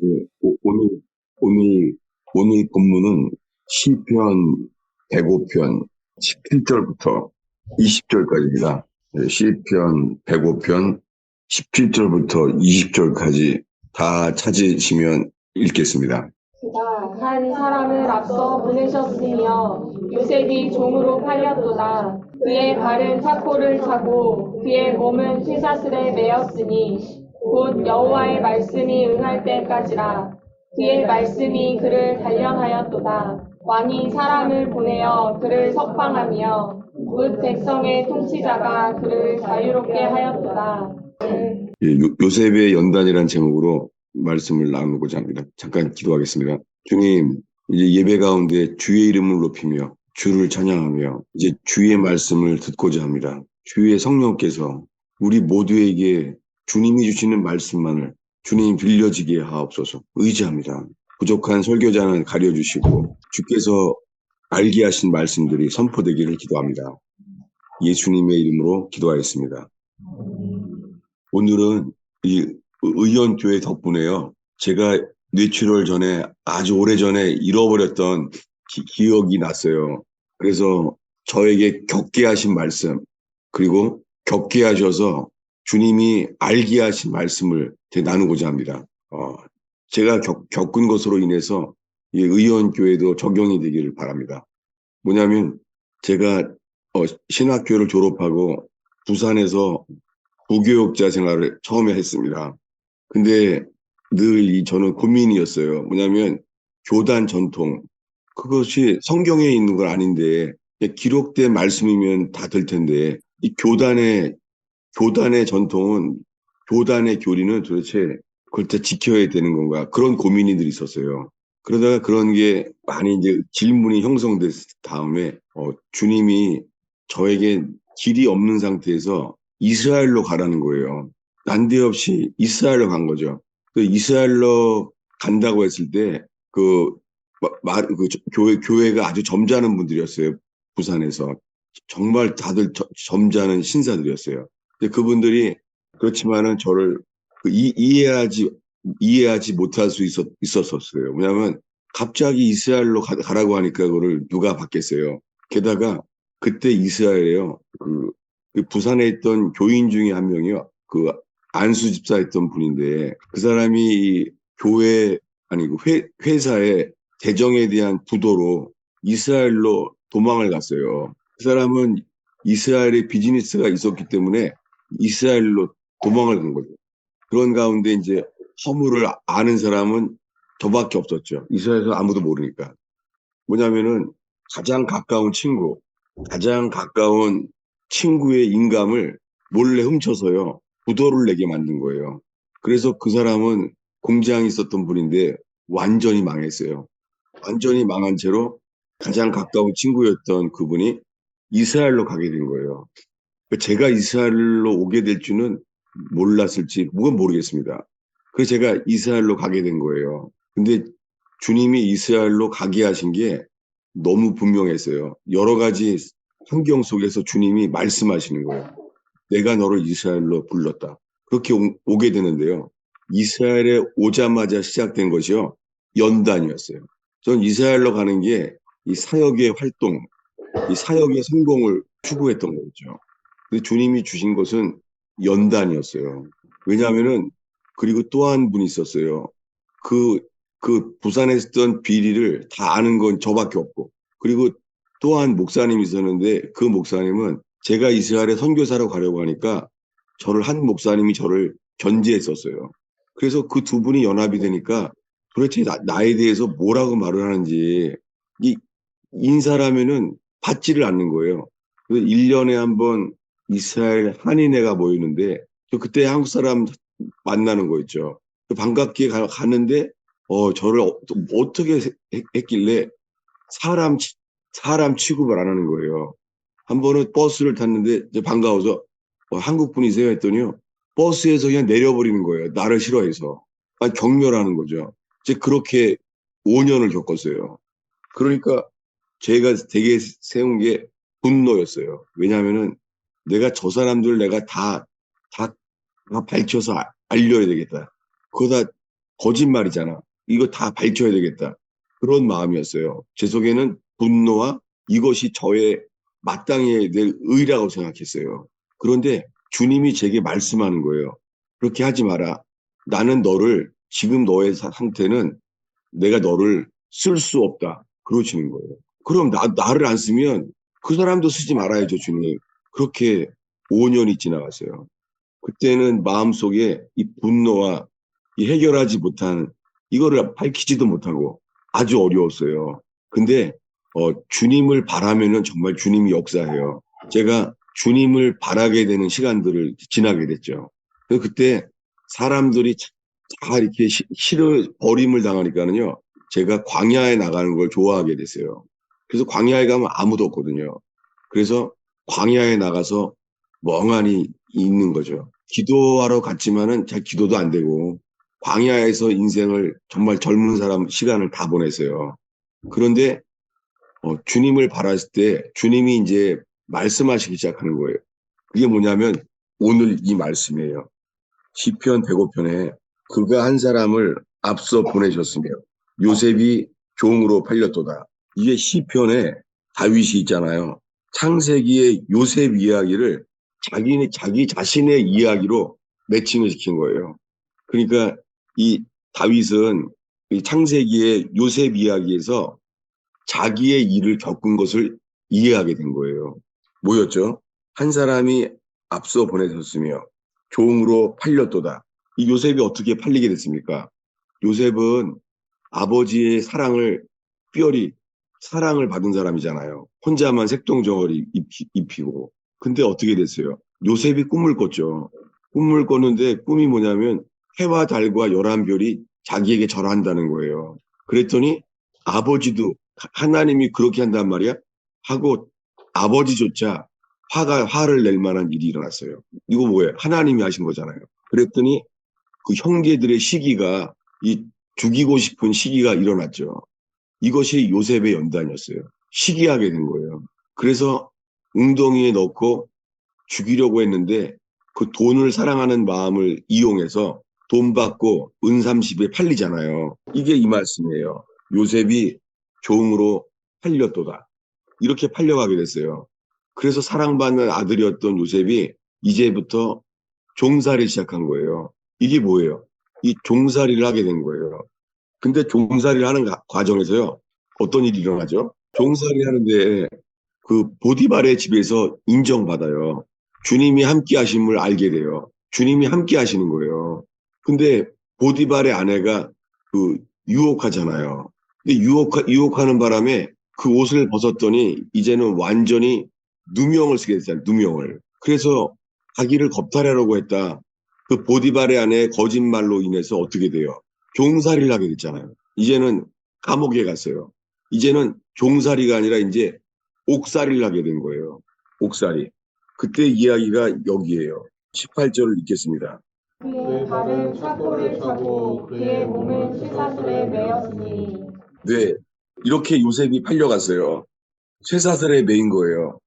네, 오늘, 오늘 본문은 시편 105편 17절부터 20절까지입니다. 시편 105편 17절부터 20절까지 다 찾으시면 읽겠습니다. 그가 한 사람을 앞서 보내셨으며 요셉이 종으로 팔렸도다. 그의 발은 타코를 차고 그의 몸은 쇠사슬에 매였으니 곧 여호와의 말씀이 응할 때까지라. 그의 말씀이 그를 단련하였도다. 왕이 사람을 보내어 그를 석방하며 곧 백성의 통치자가 그를 자유롭게 하였도다. 요셉의 연단이라는 제목으로 말씀을 나누고자 합니다. 잠깐 기도하겠습니다. 주님, 이제 예배 가운데 주의 이름을 높이며 주를 찬양하며 이제 주의 말씀을 듣고자 합니다. 주의 성령께서 우리 모두에게 주님이 주시는 말씀만을 주님 들려지게 하옵소서. 의지합니다. 부족한 설교자는 가려주시고 주께서 알게 하신 말씀들이 선포되기를 기도합니다. 예수님의 이름으로 기도하였습니다. 오늘은 이 의원교회 덕분에요. 제가 뇌출혈 전에 아주 오래전에 잃어버렸던 기억이 났어요. 그래서 저에게 겪게 하신 말씀, 그리고 겪게 하셔서 주님이 알게 하신 말씀을 나누고자 합니다. 제가 겪은 것으로 인해서 이 의원교회도 적용이 되기를 바랍니다. 뭐냐면 제가 신학교를 졸업하고 부산에서 부교육자 생활을 처음에 했습니다. 근데 늘 저는 고민이었어요. 뭐냐면 교단 전통, 그것이 성경에 있는 건 아닌데 기록된 말씀이면 다 될 텐데 이 교단의 전통은, 교단의 교리는 도대체 그걸 다 지켜야 되는 건가, 그런 고민이 늘 있었어요. 그러다가 그런 게 많이 이제 질문이 형성됐 다음에 주님이 저에게 길이 없는 상태에서 이스라엘로 가라는 거예요. 난데없이 이스라엘로 간 거죠. 그 이스라엘로 간다고 했을 때 교회가 아주 점잖은 분들이었어요. 부산에서 정말 다들 점잖은 신사들이었어요. 근데 그분들이 그렇지만은 저를 이해하지 못할 수 있었어요. 왜냐하면 갑자기 이스라엘로 가라고 하니까 그걸 누가 받겠어요. 게다가 그때 이스라엘에요. 그 부산에 있던 교인 중에 한 명이요. 그 안수 집사 했던 분인데 그 사람이 교회 아니고 회사의 재정에 대한 부도로 이스라엘로 도망을 갔어요. 그 사람은 이스라엘에 비즈니스가 있었기 때문에 이스라엘로 도망을 간 거죠. 그런 가운데 이제 허물을 아는 사람은 저밖에 없었죠. 이스라엘에서 아무도 모르니까. 뭐냐면은 가장 가까운 친구의 인감을 몰래 훔쳐서요, 부도를 내게 만든 거예요. 그래서 그 사람은 공장이 있었던 분인데 완전히 망했어요. 완전히 망한 채로 가장 가까운 친구였던 그분이 이스라엘로 가게 된 거예요. 제가 이스라엘로 오게 될 줄은 몰랐을지 그건 모르겠습니다. 그래서 제가 이스라엘로 가게 된 거예요. 근데 주님이 이스라엘로 가게 하신 게 너무 분명했어요. 여러 가지 환경 속에서 주님이 말씀하시는 거예요. 내가 너를 이스라엘로 불렀다. 그렇게 오게 되는데요. 이스라엘에 오자마자 시작된 것이요, 연단이었어요. 전 이스라엘로 가는 게 이 사역의 활동, 이 사역의 성공을 추구했던 거죠. 근데 주님이 주신 것은 연단이었어요. 왜냐하면은, 그리고 또 한 분이 있었어요. 그, 그 부산에 있었던 비리를 다 아는 건 저밖에 없고, 그리고 또 한 목사님이 있었는데 그 목사님은 제가 이스라엘에 선교사로 가려고 하니까 한 목사님이 저를 견제했었어요. 그래서 그 두 분이 연합이 되니까 도대체 나에 대해서 뭐라고 말을 하는지, 이 인사라면은 받지를 않는 거예요. 그래서 1년에 한 번 이스라엘 한인회가 모이는데 저 그때 한국 사람 만나는 거 있죠. 반갑게 가는데 저를 어떻게 했길래 사람 사람 취급을 안 하는 거예요. 한 번은 버스를 탔는데 반가워서 한국 분이세요 했더니요, 버스에서 그냥 내려버리는 거예요. 나를 싫어해서. 아니, 경멸하는 거죠. 이제 그렇게 5년을 겪었어요. 그러니까 제가 되게 세운 게 분노였어요. 왜냐하면은 내가 저 사람들 내가 다 밝혀서 알려야 되겠다. 그러다 거짓말이잖아. 이거 다 밝혀야 되겠다. 그런 마음이었어요. 제 속에는 분노와 이것이 저의 마땅해야 될 의라고 생각했어요. 그런데 주님이 제게 말씀하는 거예요. 그렇게 하지 마라. 나는 너를 지금 너의 상태는 내가 너를 쓸 수 없다. 그러시는 거예요. 그럼 나를 안 쓰면 그 사람도 쓰지 말아야죠, 주님. 그렇게 5년이 지나갔어요. 그때는 마음속에 이 분노와 이 해결하지 못한 이거를 밝히지도 못하고 아주 어려웠어요. 근데 주님을 바라면은 정말 주님이 역사해요. 제가 주님을 바라게 되는 시간들을 지나게 됐죠. 그래서 그때 사람들이 다 이렇게 버림을 당하니까는요. 제가 광야에 나가는 걸 좋아하게 됐어요. 그래서 광야에 가면 아무도 없거든요. 그래서 광야에 나가서 멍하니 있는 거죠. 기도하러 갔지만은 잘 기도도 안 되고 광야에서 인생을 정말 젊은 사람 시간을 다 보냈어요. 그런데 주님을 바랐을 때 주님이 이제 말씀하시기 시작하는 거예요. 그게 뭐냐면 오늘 이 말씀이에요. 시편 105편에 그가 한 사람을 앞서 보내셨으며 요셉이 종으로 팔렸도다. 이게 시편에 다윗이 있잖아요. 창세기의 요셉 이야기를 자기 자신의 이야기로 매칭을 시킨 거예요. 그러니까 이 다윗은 이 창세기의 요셉 이야기에서 자기의 일을 겪은 것을 이해하게 된 거예요. 뭐였죠? 한 사람이 앞서 보내셨으며 종으로 팔렸도다. 이 요셉이 어떻게 팔리게 됐습니까? 요셉은 아버지의 삐어리 사랑을 받은 사람이잖아요. 혼자만 색동저고리 입히고. 근데 어떻게 됐어요? 요셉이 꿈을 꿨죠. 꿈을 꿨는데 꿈이 뭐냐면 해와 달과 11별이 자기에게 절한다는 거예요. 그랬더니 아버지도 하나님이 그렇게 한단 말이야? 하고 아버지조차 화를 낼 만한 일이 일어났어요. 이거 뭐예요? 하나님이 하신 거잖아요. 그랬더니 그 형제들의 시기가 죽이고 싶은 시기가 일어났죠. 이것이 요셉의 연단이었어요. 시기하게 된 거예요. 그래서 웅덩이에 넣고 죽이려고 했는데 그 돈을 사랑하는 마음을 이용해서 돈 받고 은30에 팔리잖아요. 이게 이 말씀이에요. 요셉이 종으로 팔렸도다. 이렇게 팔려가게 됐어요. 그래서 사랑받는 아들이었던 요셉이 이제부터 종살이 시작한 거예요. 이게 뭐예요? 이 종살이를 하게 된 거예요. 근데 종살이를 하는 과정에서요. 어떤 일이 일어나죠? 종살이 하는데 그 보디발의 집에서 인정받아요. 주님이 함께 하심을 알게 돼요. 주님이 함께 하시는 거예요. 근데 보디발의 아내가 그 유혹하잖아요. 근데 유혹하는 바람에 그 옷을 벗었더니 이제는 완전히 누명을 쓰게 됐어요. 누명을. 그래서 자기를 겁탈하려고 했다. 그 보디발의 아내의 거짓말로 인해서 어떻게 돼요? 종살이를 하게 됐잖아요. 이제는 감옥에 갔어요. 이제는 종살이가 아니라 이제 옥살이를 하게 된 거예요. 옥살이. 그때 이야기가 여기에요. 18절을 읽겠습니다. 그의 발은 차고를 차고 그의 몸은 쇠사슬에 매였으니. 네, 이렇게 요셉이 팔려갔어요. 쇠사슬에 매인 거예요.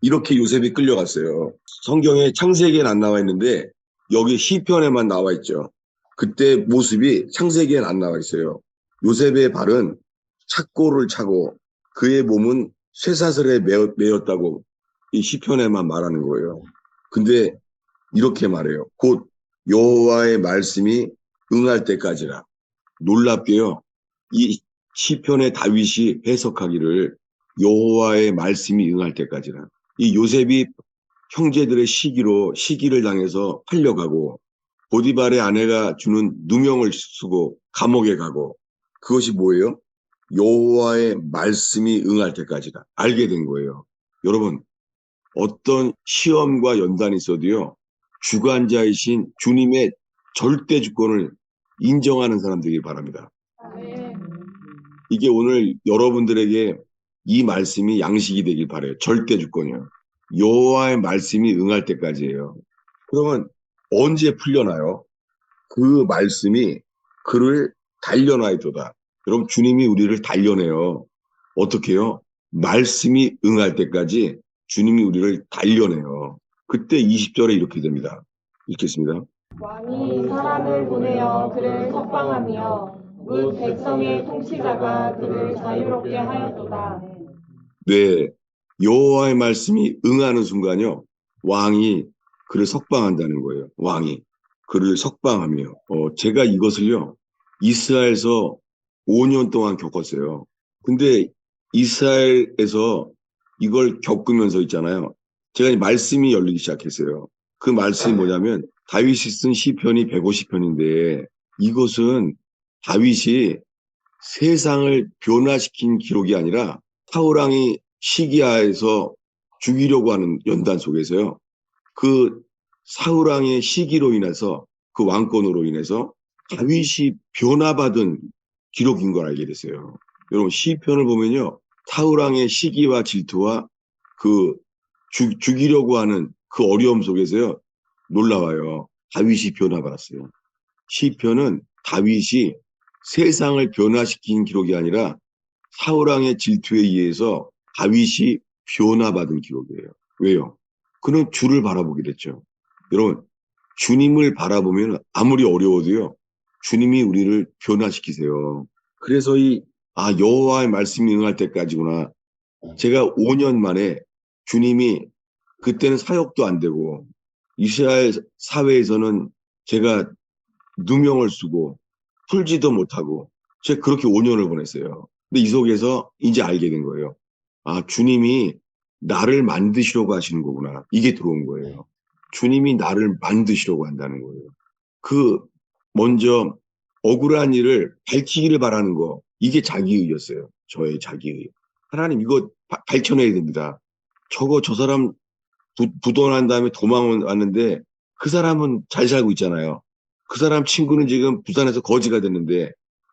이렇게 요셉이 끌려갔어요. 성경에 창세기엔 안 나와 있는데 여기 시편에만 나와 있죠. 그때 모습이 창세기엔 안 나와 있어요. 요셉의 발은 착고를 차고 그의 몸은 쇠사슬에 매였다고 이 시편에만 말하는 거예요. 근데 이렇게 말해요. 곧 여호와의 말씀이 응할 때까지라. 놀랍게요. 이 시편의 다윗이 해석하기를 여호와의 말씀이 응할 때까지라. 이 요셉이 형제들의 시기를 당해서 팔려가고 보디발의 아내가 주는 누명을 쓰고 감옥에 가고 그것이 뭐예요? 여호와의 말씀이 응할 때까지다. 알게 된 거예요. 여러분 어떤 시험과 연단이 있어도요. 주관자이신 주님의 절대 주권을 인정하는 사람 되길 바랍니다. 이게 오늘 여러분들에게 이 말씀이 양식이 되길 바라요. 절대 주권이요. 여호와의 말씀이 응할 때까지예요. 그러면 언제 풀려나요? 그 말씀이 그를 달려나이도다. 여러분 주님이 우리를 달려내요. 어떻게 해요? 말씀이 응할 때까지 주님이 우리를 달려내요. 그때 20절에 이렇게 됩니다. 읽겠습니다. 왕이 사람을 보내어 그를 석방하며 뭇 백성의 통치자가 그를 자유롭게 하였도다. 네, 여호와의 말씀이 응하는 순간요, 왕이 그를 석방한다는 거예요. 왕이 그를 석방하며. 제가 이것을요, 이스라엘에서 5년 동안 겪었어요. 근데 이스라엘에서 이걸 겪으면서 있잖아요. 제가 이 말씀이 열리기 시작했어요. 그 말씀이 뭐냐면 다윗이 쓴 시편이 150편인데 이것은 다윗이 세상을 변화시킨 기록이 아니라 타우랑이 시기하에서 죽이려고 하는 연단 속에서요. 그 사우랑의 시기로 인해서 그 왕권으로 인해서 다윗이 변화받은 기록인 걸 알게 됐어요. 여러분 시편을 보면요. 타우랑의 시기와 질투와 그 죽이려고 하는 그 어려움 속에서요. 놀라워요. 다윗이 변화받았어요. 시편은 다윗이 세상을 변화시킨 기록이 아니라 사울왕의 질투에 의해서 다윗이 변화받은 기록이에요. 왜요? 그는 주를 바라보게 됐죠. 여러분, 주님을 바라보면 아무리 어려워도요, 주님이 우리를 변화시키세요. 그래서 여호와의 말씀이 응할 때까지구나. 제가 5년 만에 주님이 그때는 사역도 안 되고 이스라엘 사회에서는 제가 누명을 쓰고 풀지도 못하고 제가 그렇게 5년을 보냈어요. 근데 이 속에서 이제 알게 된 거예요. 아, 주님이 나를 만드시려고 하시는 거구나. 이게 들어온 거예요. 주님이 나를 만드시려고 한다는 거예요. 그 먼저 억울한 일을 밝히기를 바라는 거. 이게 자기의였어요. 저의 자기의. 하나님 이거 밝혀내야 됩니다. 저 사람 부도난 다음에 도망 왔는데 그 사람은 잘 살고 있잖아요. 그 사람 친구는 지금 부산에서 거지가 됐는데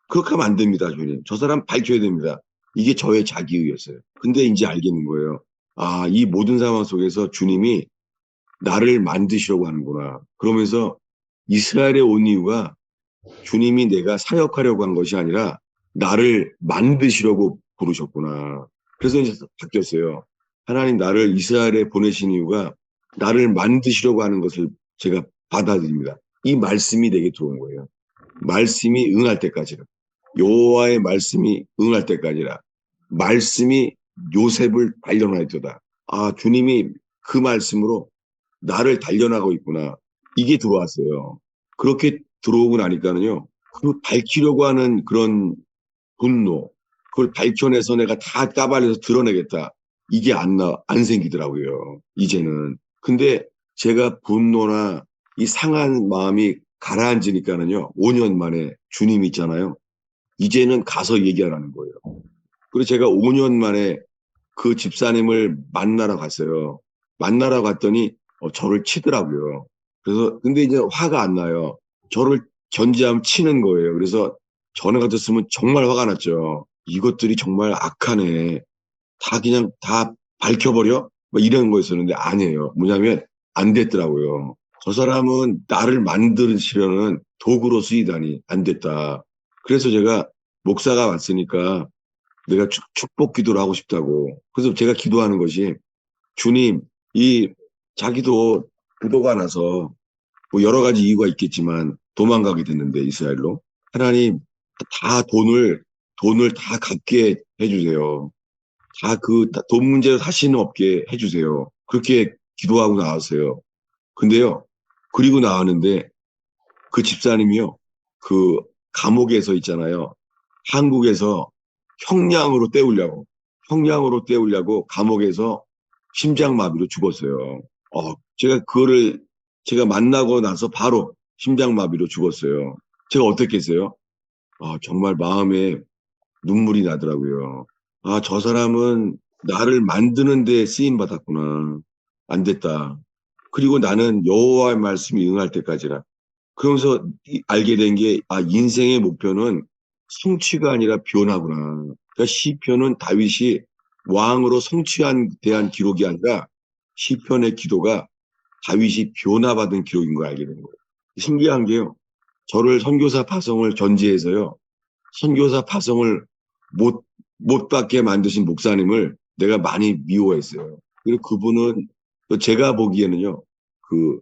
그렇게 하면 안 됩니다, 주님. 저 사람 밝혀야 됩니다. 이게 저의 자기의였어요. 근데 이제 알겠는 거예요. 아, 이 모든 상황 속에서 주님이 나를 만드시려고 하는구나. 그러면서 이스라엘에 온 이유가 주님이 내가 사역하려고 한 것이 아니라 나를 만드시려고 부르셨구나. 그래서 이제 바뀌었어요. 하나님 나를 이스라엘에 보내신 이유가 나를 만드시려고 하는 것을 제가 받아들입니다. 이 말씀이 내게 들어온 거예요. 말씀이 응할 때까지는. 여호와의 말씀이 응할 때까지라. 말씀이 요셉을 단련하였도다. 아, 주님이 그 말씀으로 나를 단련하고 있구나. 이게 들어왔어요. 그렇게 들어오고 나니까는요. 그 밝히려고 하는 그런 분노, 그걸 밝혀내서 내가 다 까발려서 드러내겠다. 이게 안 생기더라고요. 이제는. 근데 제가 분노나 이 상한 마음이 가라앉으니까는요. 5년 만에 주님 있잖아요. 이제는 가서 얘기하라는 거예요. 그래서 제가 5년 만에 그 집사님을 만나러 갔어요. 만나러 갔더니 저를 치더라고요. 그래서 근데 이제 화가 안 나요. 저를 견제하면 치는 거예요. 그래서 전에 같았으면 정말 화가 났죠. 이것들이 정말 악하네. 다 그냥 다 밝혀버려? 뭐 이런 거였었는데 아니에요. 뭐냐면 안 됐더라고요. 저 사람은 나를 만드시려는 도구로 쓰이다니 안 됐다. 그래서 제가 목사가 왔으니까 내가 축복 기도를 하고 싶다고. 그래서 제가 기도하는 것이 주님, 이 자기도 부도가 나서 뭐 여러 가지 이유가 있겠지만 도망가게 됐는데 이스라엘로 하나님 다 돈을 다 갚게 해주세요. 다 그 돈 문제로 다시는 없게 해주세요. 그렇게 기도하고 나왔어요. 근데요, 그리고 나왔는데 그 집사님이요, 그 감옥에서 있잖아요. 한국에서 형량으로 때우려고 감옥에서 심장마비로 죽었어요. 제가 그거를 제가 만나고 나서 바로 심장마비로 죽었어요. 제가 어떻게 했어요? 정말 마음에 눈물이 나더라고요. 저 사람은 나를 만드는 데 쓰임 받았구나. 안 됐다. 그리고 나는 여호와의 말씀이 응할 때까지라. 그러면서 알게 된 게, 인생의 목표는 성취가 아니라 변화구나. 그러니까 시편은 다윗이 왕으로 성취한 대한 기록이 아니라 시편의 기도가 다윗이 변화받은 기록인 걸 알게 된 거예요. 신기한 게요. 저를 선교사 파송을 전제해서요. 선교사 파송을 못 받게 만드신 목사님을 내가 많이 미워했어요. 그리고 그분은 제가 보기에는요. 그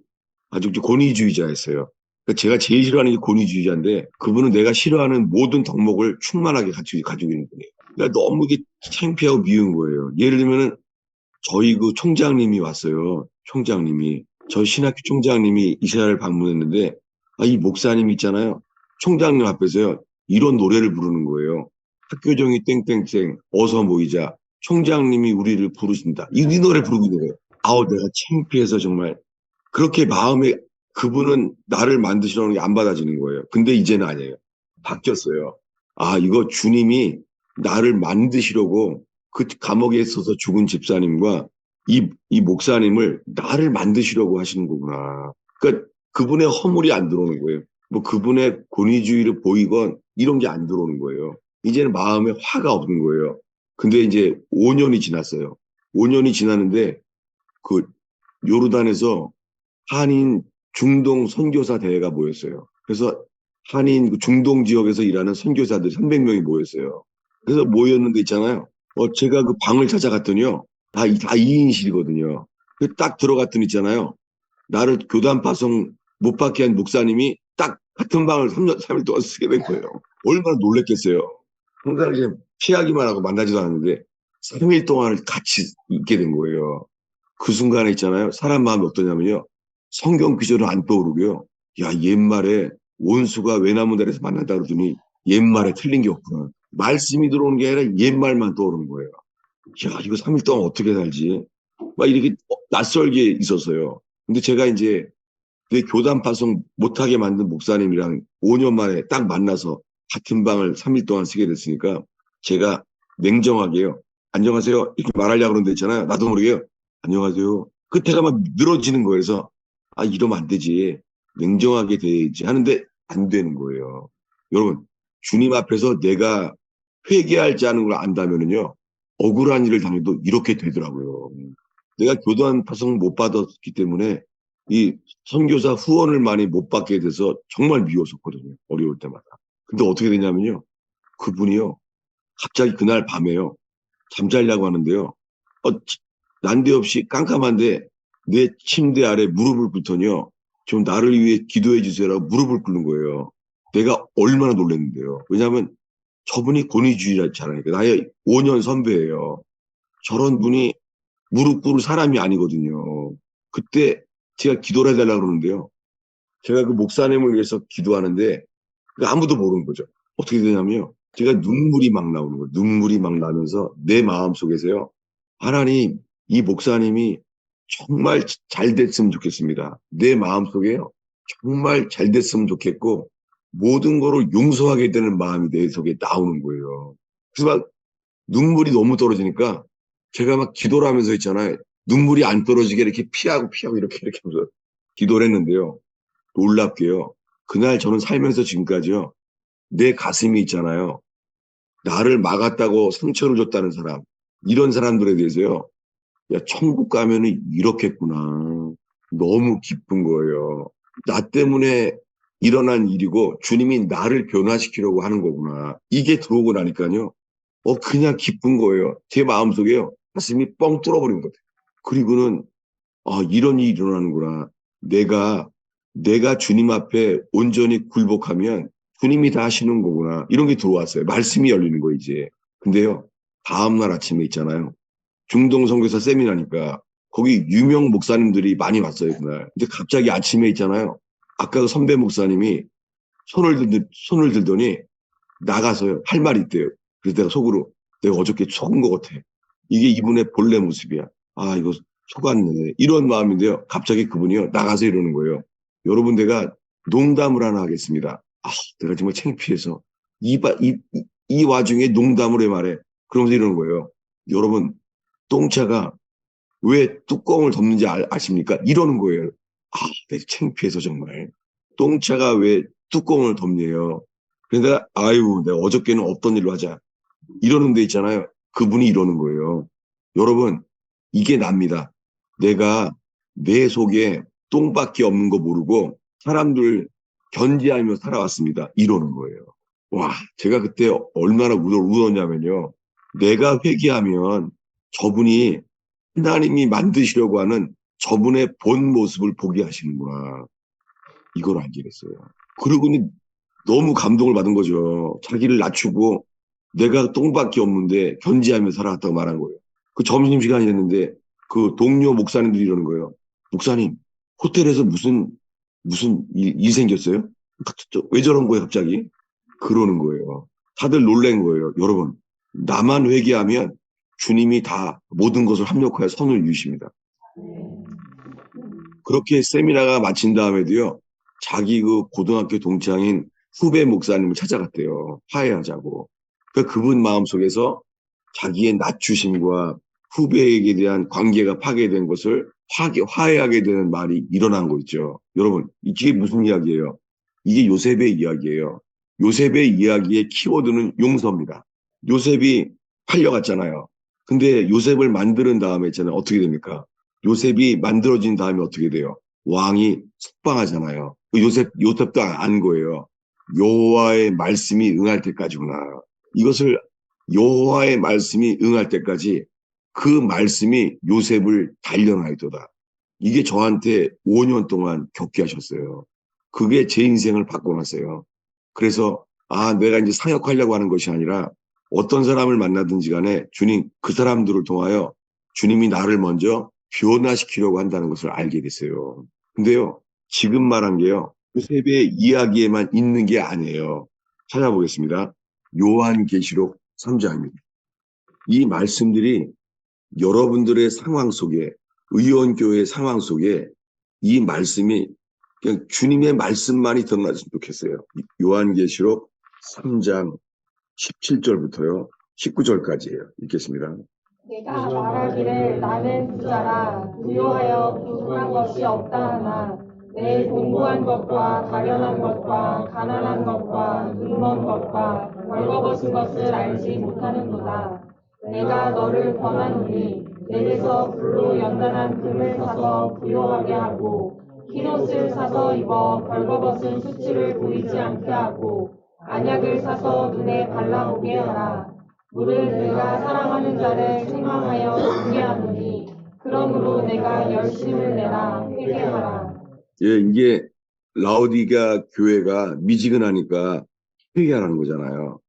아주 권위주의자였어요. 그러니까 제가 제일 싫어하는 게 권위주의자인데 그분은 내가 싫어하는 모든 덕목을 충만하게 가지고 있는 분이에요. 그러니까 너무 이게 창피하고 미운 거예요. 예를 들면은 저희 그 총장님이 왔어요. 총장님이. 저희 신학교 총장님이 이스라엘 방문했는데 이 목사님 있잖아요. 총장님 앞에서요. 이런 노래를 부르는 거예요. 학교정이 땡땡땡 어서 모이자. 총장님이 우리를 부르신다. 이 노래 부르고 있는 거예요. 아우 내가 창피해서 정말 그렇게 마음에 그분은 나를 만드시라는 게 안 받아지는 거예요. 근데 이제는 아니에요. 바뀌었어요. 이거 주님이 나를 만드시려고 그 감옥에 있어서 죽은 집사님과 이 목사님을 나를 만드시려고 하시는 거구나. 그러니까 그분의 허물이 안 들어오는 거예요. 뭐 그분의 권위주의를 보이건 이런 게 안 들어오는 거예요. 이제는 마음에 화가 없는 거예요. 근데 이제 5년이 지났어요. 5년이 지났는데 그 요르단에서 한인 중동 선교사 대회가 모였어요. 그래서 한인 그 중동 지역에서 일하는 선교사들 300명이 모였어요. 그래서 모였는데 있잖아요. 제가 그 방을 찾아갔더니요. 다 2인실이거든요. 딱 들어갔더니 있잖아요. 나를 교단 파송 못 받게 한 목사님이 딱 같은 방을 3일 동안 쓰게 된 거예요. 얼마나 놀랬겠어요. 항상 이제 피하기만 하고 만나지도 않았는데 3일 동안 같이 있게 된 거예요. 그 순간에 있잖아요. 사람 마음이 어떠냐면요. 성경 구절은 안 떠오르고요. 야, 옛말에 원수가 외나무다리에서 만난다 그러더니 옛말에 틀린 게 없구나. 말씀이 들어오는 게 아니라 옛말만 떠오르는 거예요. 야, 이거 3일 동안 어떻게 살지? 막 이렇게 낯설게 있었어요. 근데 제가 이제 내 교단 파송 못하게 만든 목사님이랑 5년 만에 딱 만나서 같은 방을 3일 동안 쓰게 됐으니까 제가 냉정하게요. 안녕하세요. 이렇게 말하려고 그러는데 있잖아요. 나도 모르게요. 안녕하세요. 끝에가 막 늘어지는 거예요. 그래서 이러면 안 되지. 냉정하게 돼야지 하는데 안 되는 거예요. 여러분, 주님 앞에서 내가 회개하지 않은 걸 안다면은요. 억울한 일을 당해도 이렇게 되더라고요. 내가 교단 파송 못 받았기 때문에 이 선교사 후원을 많이 못 받게 돼서 정말 미웠었거든요. 어려울 때마다. 근데 어떻게 되냐면요. 그분이요. 갑자기 그날 밤에요. 잠자려고 하는데요. 난데없이 깜깜한데 내 침대 아래 무릎을 꿇더니요. 좀 나를 위해 기도해 주세요라고 무릎을 꿇는 거예요. 내가 얼마나 놀랐는데요. 왜냐하면 저분이 권위주의자잖아요. 나의 5년 선배예요. 저런 분이 무릎 꿇을 사람이 아니거든요. 그때 제가 기도를 해달라고 그러는데요. 제가 그 목사님을 위해서 기도하는데 아무도 모르는 거죠. 어떻게 되냐면요. 제가 눈물이 막 나오는 거예요. 눈물이 막 나면서 내 마음속에서요. 하나님, 이 목사님이 정말 잘 됐으면 좋겠습니다. 내 마음속에요. 정말 잘 됐으면 좋겠고 모든 거를 용서하게 되는 마음이 내 속에 나오는 거예요. 그래서 막 눈물이 너무 떨어지니까 제가 막 기도를 하면서 있잖아요. 눈물이 안 떨어지게 이렇게 피하고 이렇게 하면서 기도를 했는데요. 놀랍게요. 그날 저는 살면서 지금까지요. 내 가슴이 있잖아요. 나를 막았다고 상처를 줬다는 사람. 이런 사람들에 대해서요. 야, 천국 가면은 이렇겠구나. 너무 기쁜 거예요. 나 때문에 일어난 일이고 주님이 나를 변화시키려고 하는 거구나. 이게 들어오고 나니까요. 그냥 기쁜 거예요. 제 마음속에요. 가슴이 뻥 뚫어버린 것 같아요. 그리고는, 이런 일이 일어나는구나. 내가 주님 앞에 온전히 굴복하면 주님이 다 하시는 거구나. 이런 게 들어왔어요. 말씀이 열리는 거, 이제. 근데요, 다음날 아침에 있잖아요. 중동 선교사 세미나니까 거기 유명 목사님들이 많이 왔어요, 그날. 근데 갑자기 아침에 있잖아요. 아까 그 선배 목사님이 손을 들더니 나가서요. 할 말이 있대요. 그래서 내가 속으로 내가 어저께 속은 것 같아. 이게 이분의 본래 모습이야. 이거 속았네. 이런 마음인데요. 갑자기 그분이요. 나가서 이러는 거예요. 여러분 내가 농담을 하나 하겠습니다. 내가 정말 창피해서 이 와중에 농담을 해 말해. 그러면서 이러는 거예요. 여러분 똥차가 왜 뚜껑을 덮는지 아십니까? 이러는 거예요. 내가 창피해서 정말. 똥차가 왜 뚜껑을 덮네요. 그래서 내가 어저께는 없던 일로 하자. 이러는 데 있잖아요. 그분이 이러는 거예요. 여러분, 이게 납니다. 내가 내 속에 똥밖에 없는 거 모르고 사람들 견제하며 살아왔습니다. 이러는 거예요. 와, 제가 그때 얼마나 울었냐면요. 내가 회개하면 저분이 하나님이 만드시려고 하는 저분의 본 모습을 보게 하시는구나. 이걸 알게 됐어요. 그러고는 너무 감동을 받은 거죠. 자기를 낮추고 내가 똥밖에 없는데 견지하며 살아갔다고 말한 거예요. 그 점심시간이 됐는데 그 동료 목사님들이 이러는 거예요. 목사님, 호텔에서 무슨 일 생겼어요? 왜 저런 거예요, 갑자기? 그러는 거예요. 다들 놀란 거예요. 여러분, 나만 회개하면 주님이 다 모든 것을 합력하여 선을 이루십니다. 그렇게 세미나가 마친 다음에도요, 자기 그 고등학교 동창인 후배 목사님을 찾아갔대요. 화해하자고. 그러니까 그분 마음속에서 자기의 낮추심과 후배에게 대한 관계가 파괴된 것을 화해하게 되는 말이 일어난 거 있죠. 여러분, 이게 무슨 이야기예요? 이게 요셉의 이야기예요. 요셉의 이야기의 키워드는 용서입니다. 요셉이 팔려갔잖아요. 근데 요셉을 만드는 다음에 있잖아요. 어떻게 됩니까? 요셉이 만들어진 다음에 어떻게 돼요? 왕이 석방하잖아요. 요셉도 안 거예요. 여호와의 말씀이 응할 때까지구나. 이것을 여호와의 말씀이 응할 때까지 그 말씀이 요셉을 단련하였도다. 이게 저한테 5년 동안 겪게 하셨어요. 그게 제 인생을 바꿔놨어요. 그래서 내가 이제 사역하려고 하는 것이 아니라 어떤 사람을 만나든지 간에 주님 그 사람들을 통하여 주님이 나를 먼저 변화시키려고 한다는 것을 알게 됐어요. 근데요, 지금 말한 게요, 요셉의 이야기에만 있는 게 아니에요. 찾아보겠습니다. 요한계시록 3장입니다. 이 말씀들이 여러분들의 상황 속에, 의원교회의 상황 속에 이 말씀이 그냥 주님의 말씀만이 드러났으면 좋겠어요. 요한계시록 3장 17절부터요, 19절까지예요. 읽겠습니다. 내가 말하기를 나는 부자라 부요하여 부족한 것이 없다 하나 내 공부한 것과 가련한 것과 가난한 것과 눈먼 것과 벌거벗은 것을 알지 못하는도다. 내가 너를 권하노니 내게서 불로 연단한 금을 사서 부요하게 하고 흰옷을 사서 입어 벌거벗은 수치를 보이지 않게 하고 안약을 사서 눈에 발라보게 하라. 무릇 내가 사랑하는 자를 책망하여 죽게 하노니 그러므로 내가 열심을 내라 회개하라. 예, 이게 라오디게아 교회가 미지근하니까 회개하라는 거잖아요.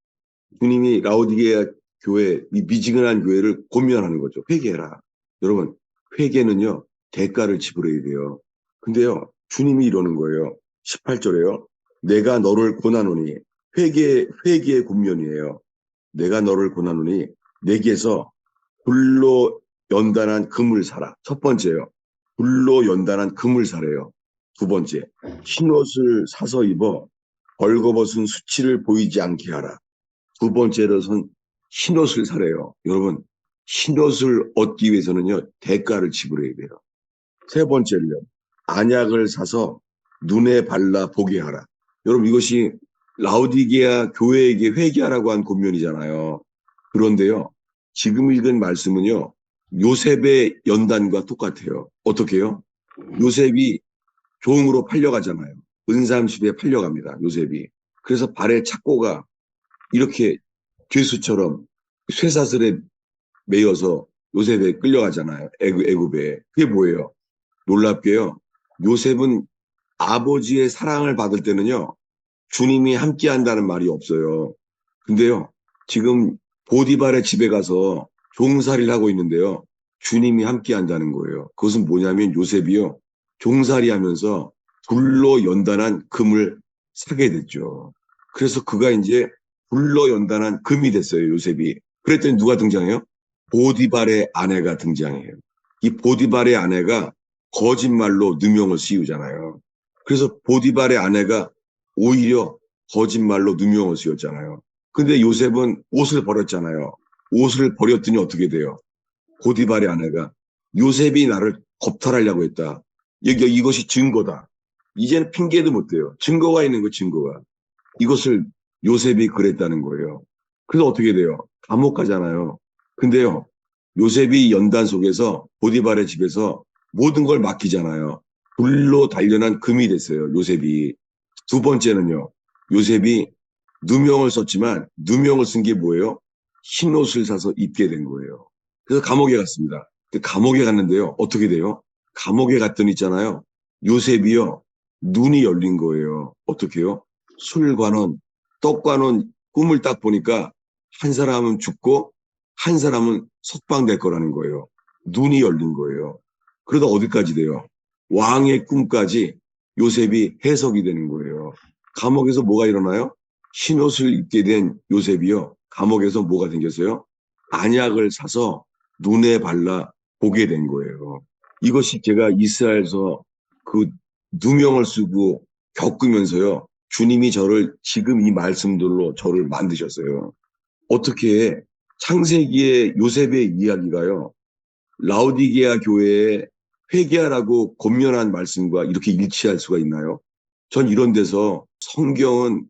주님이 라오디게아 교회, 이 미지근한 교회를 권면하는 거죠. 회개해라. 여러분, 회개는요, 대가를 지불해야 돼요. 근데요, 주님이 이러는 거예요. 18절에요. 내가 너를 권하노니, 회개의 권면이에요. 내가 너를 권하노니, 내게서 불로 연단한 금을 사라. 첫 번째요. 불로 연단한 금을 사래요. 두 번째, 흰옷을 사서 입어 벌거벗은 수치를 보이지 않게 하라. 두 번째로선 흰옷을 사래요. 여러분, 흰옷을 얻기 위해서는요, 대가를 지불해야 돼요. 세 번째로요, 안약을 사서 눈에 발라 보게 하라. 여러분, 이것이 라오디게아 교회에게 회개하라고 한 권면이잖아요. 그런데요, 지금 읽은 말씀은요, 요셉의 연단과 똑같아요. 어떻게 해요? 요셉이 종으로 팔려가잖아요. 은삼시대에 팔려갑니다. 요셉이. 그래서 발에 착고가 이렇게 죄수처럼 쇠사슬에 매여서 요셉에 끌려가잖아요. 애굽에. 그게 뭐예요? 놀랍게요. 요셉은 아버지의 사랑을 받을 때는요. 주님이 함께 한다는 말이 없어요. 근데요. 지금 보디발의 집에 가서 종살이를 하고 있는데요. 주님이 함께 한다는 거예요. 그것은 뭐냐면 요셉이요. 종살이 하면서 불로 연단한 금을 사게 됐죠. 그래서 그가 이제 불로 연단한 금이 됐어요, 요셉이. 그랬더니 누가 등장해요? 보디발의 아내가 등장해요. 이 보디발의 아내가 거짓말로 누명을 씌우잖아요. 그래서 보디발의 아내가 오히려 거짓말로 누명을 씌웠잖아요. 근데 요셉은 옷을 버렸잖아요. 옷을 버렸더니 어떻게 돼요? 보디발의 아내가 요셉이 나를 겁탈하려고 했다. 이것이 증거다. 이제는 핑계도 못 대요. 증거가 있는 거 증거가. 이것을 요셉이 그랬다는 거예요. 그래서 어떻게 돼요? 감옥 가잖아요. 근데요, 요셉이 연단 속에서 보디발의 집에서 모든 걸 맡기잖아요. 불로 단련한 금이 됐어요, 요셉이. 두 번째는요, 요셉이 누명을 썼지만 누명을 쓴 게 뭐예요? 흰옷을 사서 입게 된 거예요. 그래서 감옥에 갔습니다. 감옥에 갔는데요, 어떻게 돼요? 감옥에 갔더니 있잖아요. 요셉이요, 눈이 열린 거예요. 어떻게요? 술과는 떡과는 꿈을 딱 보니까 한 사람은 죽고 한 사람은 석방될 거라는 거예요. 눈이 열린 거예요. 그러다 어디까지 돼요? 왕의 꿈까지 요셉이 해석이 되는 거예요. 감옥에서 뭐가 일어나요? 흰옷을 입게 된 요셉이요. 감옥에서 뭐가 생겼어요? 안약을 사서 눈에 발라 보게 된 거예요. 이것이 제가 이스라엘에서 그 누명을 쓰고 겪으면서요. 주님이 저를 지금 이 말씀들로 저를 만드셨어요. 어떻게 창세기의 요셉의 이야기가요. 라오디게아 교회에 회개하라고 권면한 말씀과 이렇게 일치할 수가 있나요? 전 이런 데서 성경은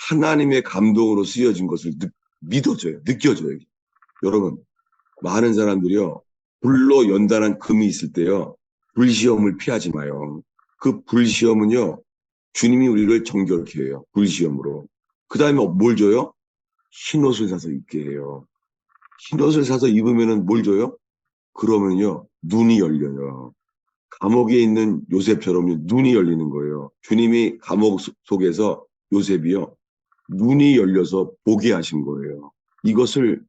하나님의 감동으로 쓰여진 것을 믿어져요. 느껴져요. 여러분, 많은 사람들이요. 불로 연단한 금이 있을 때요. 불시험을 피하지 마요. 그 불시험은요. 주님이 우리를 정결케 해요. 불시험으로. 그 다음에 뭘 줘요? 흰옷을 사서 입게 해요. 흰옷을 사서 입으면은 뭘 줘요? 그러면요. 눈이 열려요. 감옥에 있는 요셉처럼 눈이 열리는 거예요. 주님이 감옥 속에서 요셉이요. 눈이 열려서 보게 하신 거예요. 이것을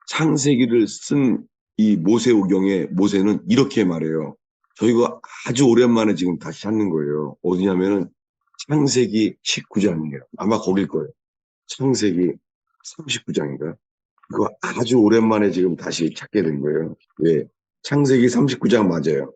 창세기를 쓴 이 모세오경의 모세는 이렇게 말해요. 저희가 아주 오랜만에 지금 다시 찾는 거예요. 어디냐면은 창세기 19장이에요. 아마 거길 거예요. 창세기 39장인가? 이거 아주 오랜만에 지금 다시 찾게 된 거예요. 예. 창세기 39장 맞아요.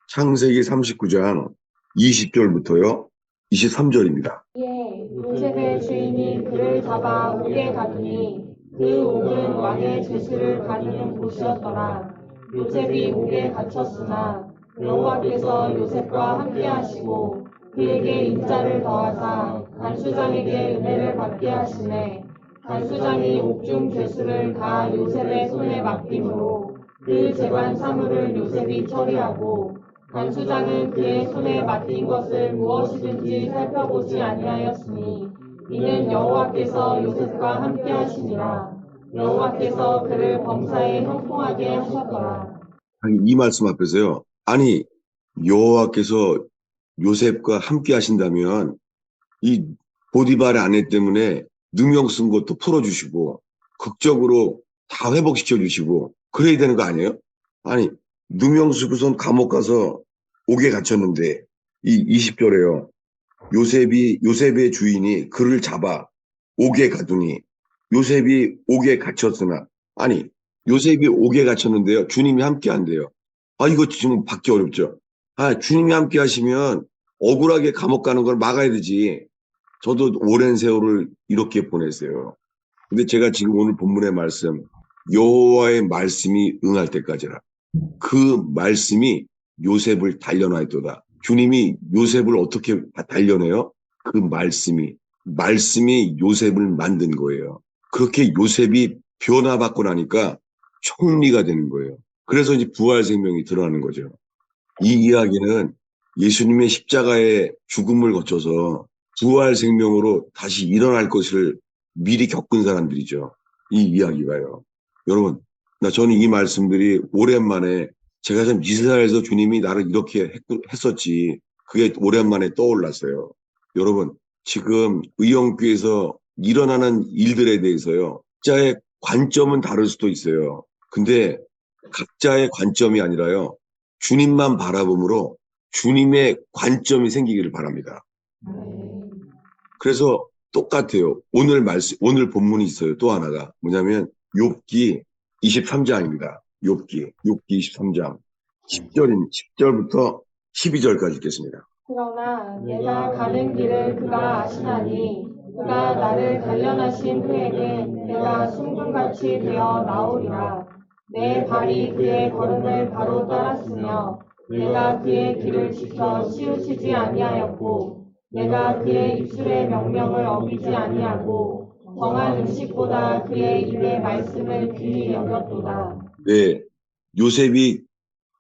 창세기 39장 20절부터요. 23절입니다. 예, 요셉의 주인이 그를 잡아 옥에 가두니 그 옥은 왕의 제수를 가두는 곳이었더라. 요셉이 옥에 갇혔으나 여호와께서 요셉과 함께 하시고 그에게 인자를 더하사 간수장에게 은혜를 받게 하시매 간수장이 옥중 죄수를 다 요셉의 손에 맡김으로 그 재관 사물을 요셉이 처리하고 간수장은 그의 손에 맡긴 것을 무엇이든지 살펴보지 아니하였으니 이는 여호와께서 요셉과 함께 하시니라. 여호와께서 그를 범사에 형통하게 하셨더라. 이 말씀 앞에서요. 아니 여호와께서 요셉과 함께 하신다면 이 보디발의 아내 때문에 누명 쓴 것도 풀어주시고 극적으로 다 회복시켜 주시고 그래야 되는 거 아니에요? 아니 누명 쓰고선 감옥 가서 옥에 갇혔는데 이 20절에요. 요셉의 주인이 그를 잡아 옥에 가두니 요셉이 옥에 갇혔으나 아니 요셉이 옥에 갇혔는데요. 주님이 함께 한대요. 아 이거 지금 받기 어렵죠. 아 주님이 함께 하시면 억울하게 감옥 가는 걸 막아야 되지. 저도 오랜 세월을 이렇게 보냈어요. 근데 제가 지금 오늘 본문의 말씀 여호와의 말씀이 응할 때까지라 그 말씀이 요셉을 단련하였도다. 주님이 요셉을 어떻게 단련해요? 그 말씀이 요셉을 만든 거예요. 그렇게 요셉이 변화받고 나니까 총리가 되는 거예요. 그래서 이제 부활 생명이 드러나는 거죠. 이 이야기는 예수님의 십자가의 죽음을 거쳐서 부활 생명으로 다시 일어날 것을 미리 겪은 사람들이죠. 이 이야기가요. 여러분, 저는 이 말씀들이 오랜만에 제가 참 이스라엘에서 주님이 나를 이렇게 했었지. 그게 오랜만에 떠올랐어요. 여러분, 지금 의형교에서 일어나는 일들에 대해서요. 각자의 관점은 다를 수도 있어요. 근데 각자의 관점이 아니라요. 주님만 바라봄으로 주님의 관점이 생기기를 바랍니다. 그래서 똑같아요. 오늘 본문이 있어요. 또 하나가 뭐냐면 욥기 23장입니다. 욥기 23장 10절부터 12절까지 읽겠습니다. 그러나 내가 가는 길을 그가 아시나니 그가 나를 단련하신 후에는 내가 순금같이 되어 나오리라. 내 발이 그의 걸음을 바로 따랐으며 내가 그의 길을 지켜 치우치지 아니하였고 내가 그의 입술의 명령을 어기지 아니하고 정한 음식보다 그의 입의 말씀을 귀히 여겼도다. 네, 요셉이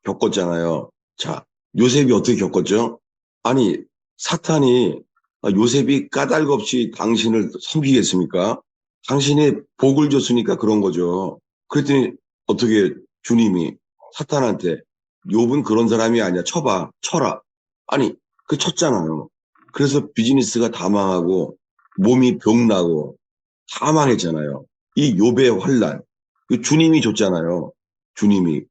겪었잖아요. 자, 요셉이 어떻게 겪었죠? 아니, 사탄이 요셉이 까닭없이 당신을 섬기겠습니까? 당신이 복을 줬으니까 그런 거죠. 그랬더니 어떻게 주님이 사탄한테 욥은 그런 사람이 아니야. 쳐라. 아니, 그 쳤잖아요. 그래서 비즈니스가 다 망하고 몸이 병나고 다 망했잖아요. 이 욥의 환란. 그 주님이 줬잖아요. 주님이.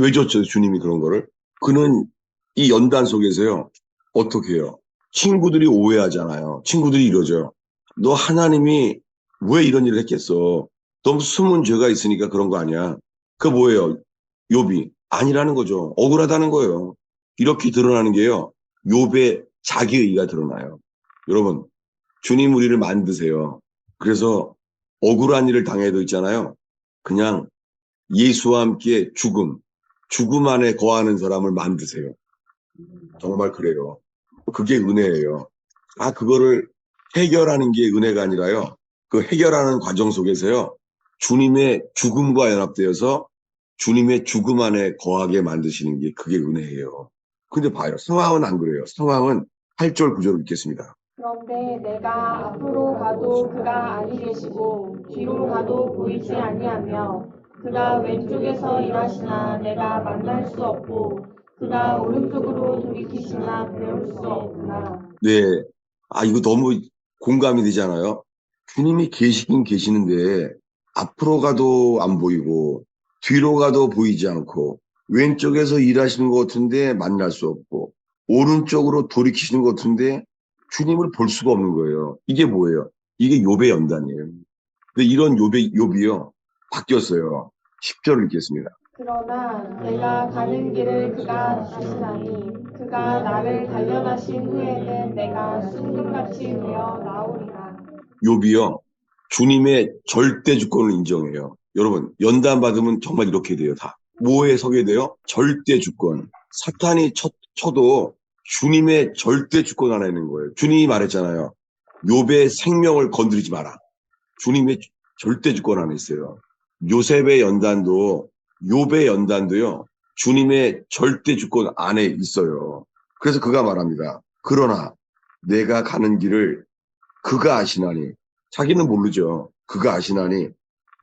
왜 줬죠? 주님이 그런 거를. 그는 이 연단 속에서요. 어떻게 해요? 친구들이 오해하잖아요. 친구들이 이러죠. 너 하나님이 왜 이런 일을 했겠어? 너무 숨은 죄가 있으니까 그런 거 아니야. 그 뭐예요? 욥이 아니라는 거죠. 억울하다는 거예요. 이렇게 드러나는 게요. 욥의 자기의가 드러나요. 여러분, 주님 우리를 만드세요. 그래서 억울한 일을 당해도 있잖아요. 그냥 예수와 함께 죽음 안에 거하는 사람을 만드세요. 정말 그래요. 그게 은혜예요. 그거를 해결하는 게 은혜가 아니라요. 그 해결하는 과정 속에서요. 주님의 죽음과 연합되어서 주님의 죽음 안에 거하게 만드시는 게 그게 은혜예요. 근데 봐요. 상황은 안 그래요. 상황은 8절 9절 읽겠습니다. 그런데 내가 앞으로 가도 그가 아니 계시고 뒤로 가도 보이지 아니하며 그가 왼쪽에서 일하시나 내가 만날 수 없고 그가 오른쪽으로 돌이키시나 배울 수 없구나. 네. 이거 너무 공감이 되잖아요. 주님이 계시긴 계시는데 앞으로 가도 안 보이고 뒤로 가도 보이지 않고 왼쪽에서 일하시는 것 같은데 만날 수 없고 오른쪽으로 돌이키시는 것 같은데 주님을 볼 수가 없는 거예요. 이게 뭐예요? 이게 욥의 연단이에요. 근데 이런 욥이요. 바뀌었어요. 10절을 읽겠습니다. 그러나 내가 가는 길을 그가 아시나니 그가 나를 단련하신 후에는 내가 순금같이 되어 나오리라. 욥이요. 주님의 절대 주권을 인정해요. 여러분, 연단 받으면 정말 이렇게 돼요, 다. 뭐에 서게 돼요? 절대 주권. 사탄이 쳐도 주님의 절대 주권 안에 있는 거예요. 주님이 말했잖아요. 욥의 생명을 건드리지 마라. 주님의 절대 주권 안에 있어요. 요셉의 연단도, 욥의 연단도요, 주님의 절대 주권 안에 있어요. 그래서 그가 말합니다. 그러나 내가 가는 길을 그가 아시나니, 자기는 모르죠. 그가 아시나니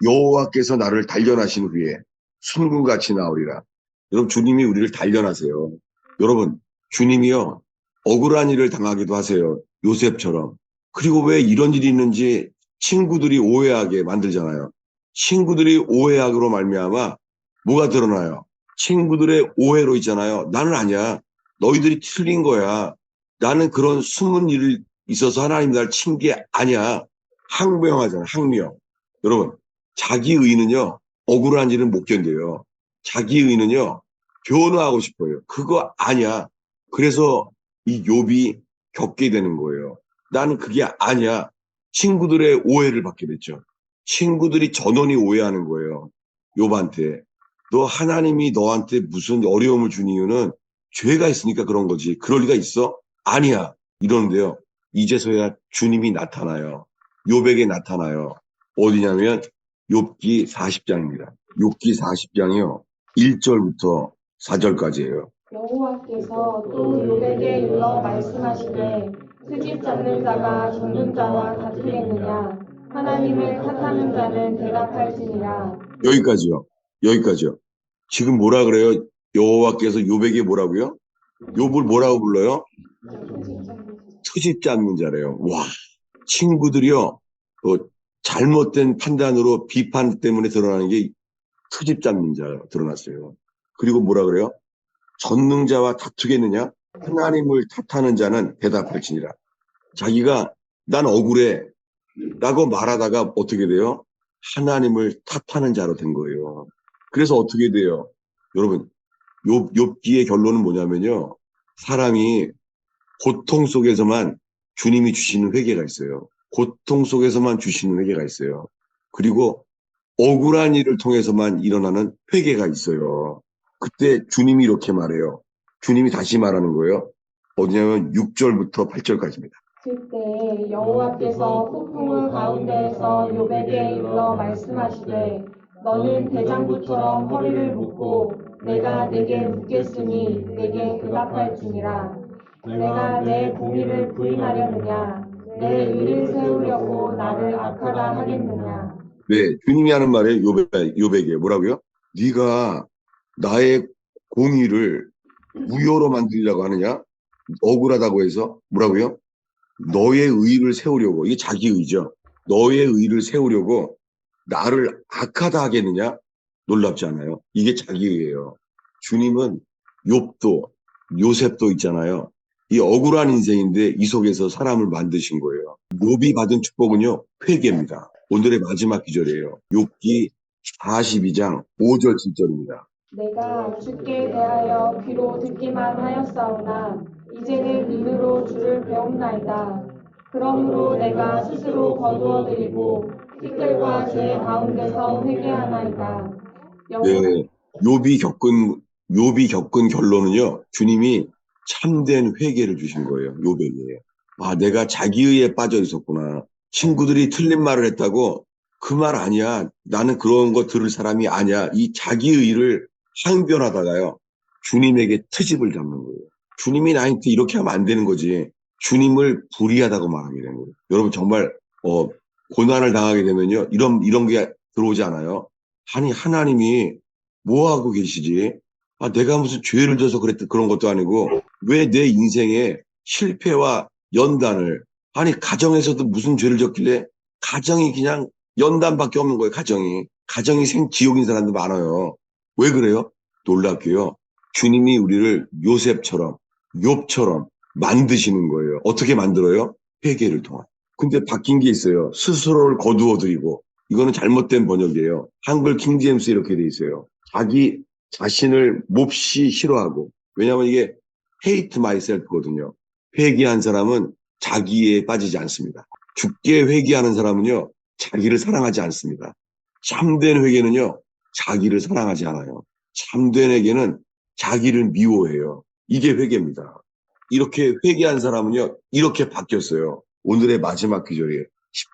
여호와께서 나를 단련하신 후에 순금같이 나오리라. 여러분, 주님이 우리를 단련하세요. 여러분, 주님이요, 억울한 일을 당하기도 하세요. 요셉처럼. 그리고 왜 이런 일이 있는지 친구들이 오해하게 만들잖아요. 친구들이 오해하기로 말미암아 뭐가 드러나요? 친구들의 오해로 있잖아요. 나는 아니야. 너희들이 틀린 거야. 나는 그런 숨은 일을 있어서 하나님 날 친 게 아니야. 항명하잖아, 항명. 여러분, 자기 의는요, 억울한 일은 못 견뎌요. 자기 의는요, 변호하고 싶어요. 그거 아니야. 그래서 이 욥이 겪게 되는 거예요. 나는 그게 아니야. 친구들의 오해를 받게 됐죠. 친구들이 전원이 오해하는 거예요. 욥한테. 너 하나님이 너한테 무슨 어려움을 준 이유는 죄가 있으니까 그런 거지. 그럴 리가 있어? 아니야. 이러는데요. 이제서야 주님이 나타나요. 욥에게 나타나요. 어디냐면 욥기 40장입니다. 욥기 40장이요. 1절부터 4절까지예요. 여호와께서 또 욥에게 일러 말씀하시되 트집 잡는 자가 쫓는 자와 같으겠느냐 하나님을 탓하는 자는 대답할지니라. 여기까지요. 여기까지요. 지금 뭐라 그래요? 여호와께서 욥에게 뭐라고요? 욥을 뭐라고 불러요? 트집 잡는 자래요. 와, 친구들이요. 잘못된 판단으로 비판 때문에 드러나는 게 트집 잡는 자 드러났어요. 그리고 뭐라 그래요? 전능자와 다투겠느냐? 하나님을 탓하는 자는 대답할지니라. 자기가 난 억울해 라고 말하다가 어떻게 돼요? 하나님을 탓하는 자로 된 거예요. 그래서 어떻게 돼요? 여러분, 욥기의 결론은 뭐냐면요. 사람이 고통 속에서만 주님이 주시는 회개가 있어요. 고통 속에서만 주시는 회개가 있어요. 그리고 억울한 일을 통해서만 일어나는 회개가 있어요. 그때 주님이 이렇게 말해요. 주님이 다시 말하는 거예요. 어디냐면 6절부터 8절까지입니다. 그때 여호와께서 폭풍우 가운데에서 욥에게 일러 말씀하시되 너는 대장부처럼 허리를 묶고 내가 내게 묻겠으니 내게 대답할지니라. 내가 내 공의를 부인하려느냐 내 의를 세우려고 나를 악하다 하겠느냐. 네, 주님이 하는 말에 욥에게 뭐라고요? 네가 나의 공의를 무효로 만들려고 하느냐? 억울하다고 해서 뭐라고요? 너의 의를 세우려고, 이게 자기 의죠. 너의 의를 세우려고 나를 악하다 하겠느냐? 놀랍지 않아요? 이게 자기 의예요. 주님은 욥도, 요셉도 있잖아요. 이 억울한 인생인데 이 속에서 사람을 만드신 거예요. 욥이 받은 축복은요, 회개입니다. 오늘의 마지막 기절이에요. 욥기 42장 5절 7절입니다. 내가 주께 대하여 귀로 듣기만 하였사오나 이제는 눈으로 주를 배움나이다. 그러므로 내가 스스로 거두어드리고 티끌과 죄 가운데서 회개하나이다. 네, 욥이 겪은 결론은요, 주님이 참된 회개를 주신 거예요, 욥에게. 아, 내가 자기의에 빠져 있었구나. 친구들이 틀린 말을 했다고 그 말 아니야. 나는 그런 거 들을 사람이 아니야. 이 자기의를 항변하다가요, 주님에게 트집을 잡는 거예요. 주님이 나한테 이렇게 하면 안 되는 거지. 주님을 불의하다고 말하게 되는 거예요. 여러분 정말 고난을 당하게 되면요, 이런 게 들어오지 않아요? 아니, 하나님이 뭐 하고 계시지? 아, 내가 무슨 죄를 져서 그런 것도 아니고, 왜 내 인생에 실패와 연단을, 아니, 가정에서도 무슨 죄를 졌길래, 가정이 그냥 연단밖에 없는 거예요, 가정이. 가정이 지옥인 사람도 많아요. 왜 그래요? 놀랍게요. 주님이 우리를 요셉처럼, 욥처럼 만드시는 거예요. 어떻게 만들어요? 회개를 통한. 근데 바뀐 게 있어요. 스스로를 거두어들이고, 이거는 잘못된 번역이에요. 한글 킹제임스 이렇게 돼 있어요. 자기 자신을 몹시 싫어하고, 왜냐하면 이게 hate myself거든요. 회개한 사람은 자기에 빠지지 않습니다. 죽게 회개하는 사람은요, 자기를 사랑하지 않습니다. 참된 회개는요, 자기를 사랑하지 않아요. 참된 회개는 자기를 미워해요. 이게 회개입니다. 이렇게 회개한 사람은요, 이렇게 바뀌었어요. 오늘의 마지막 기절이에요.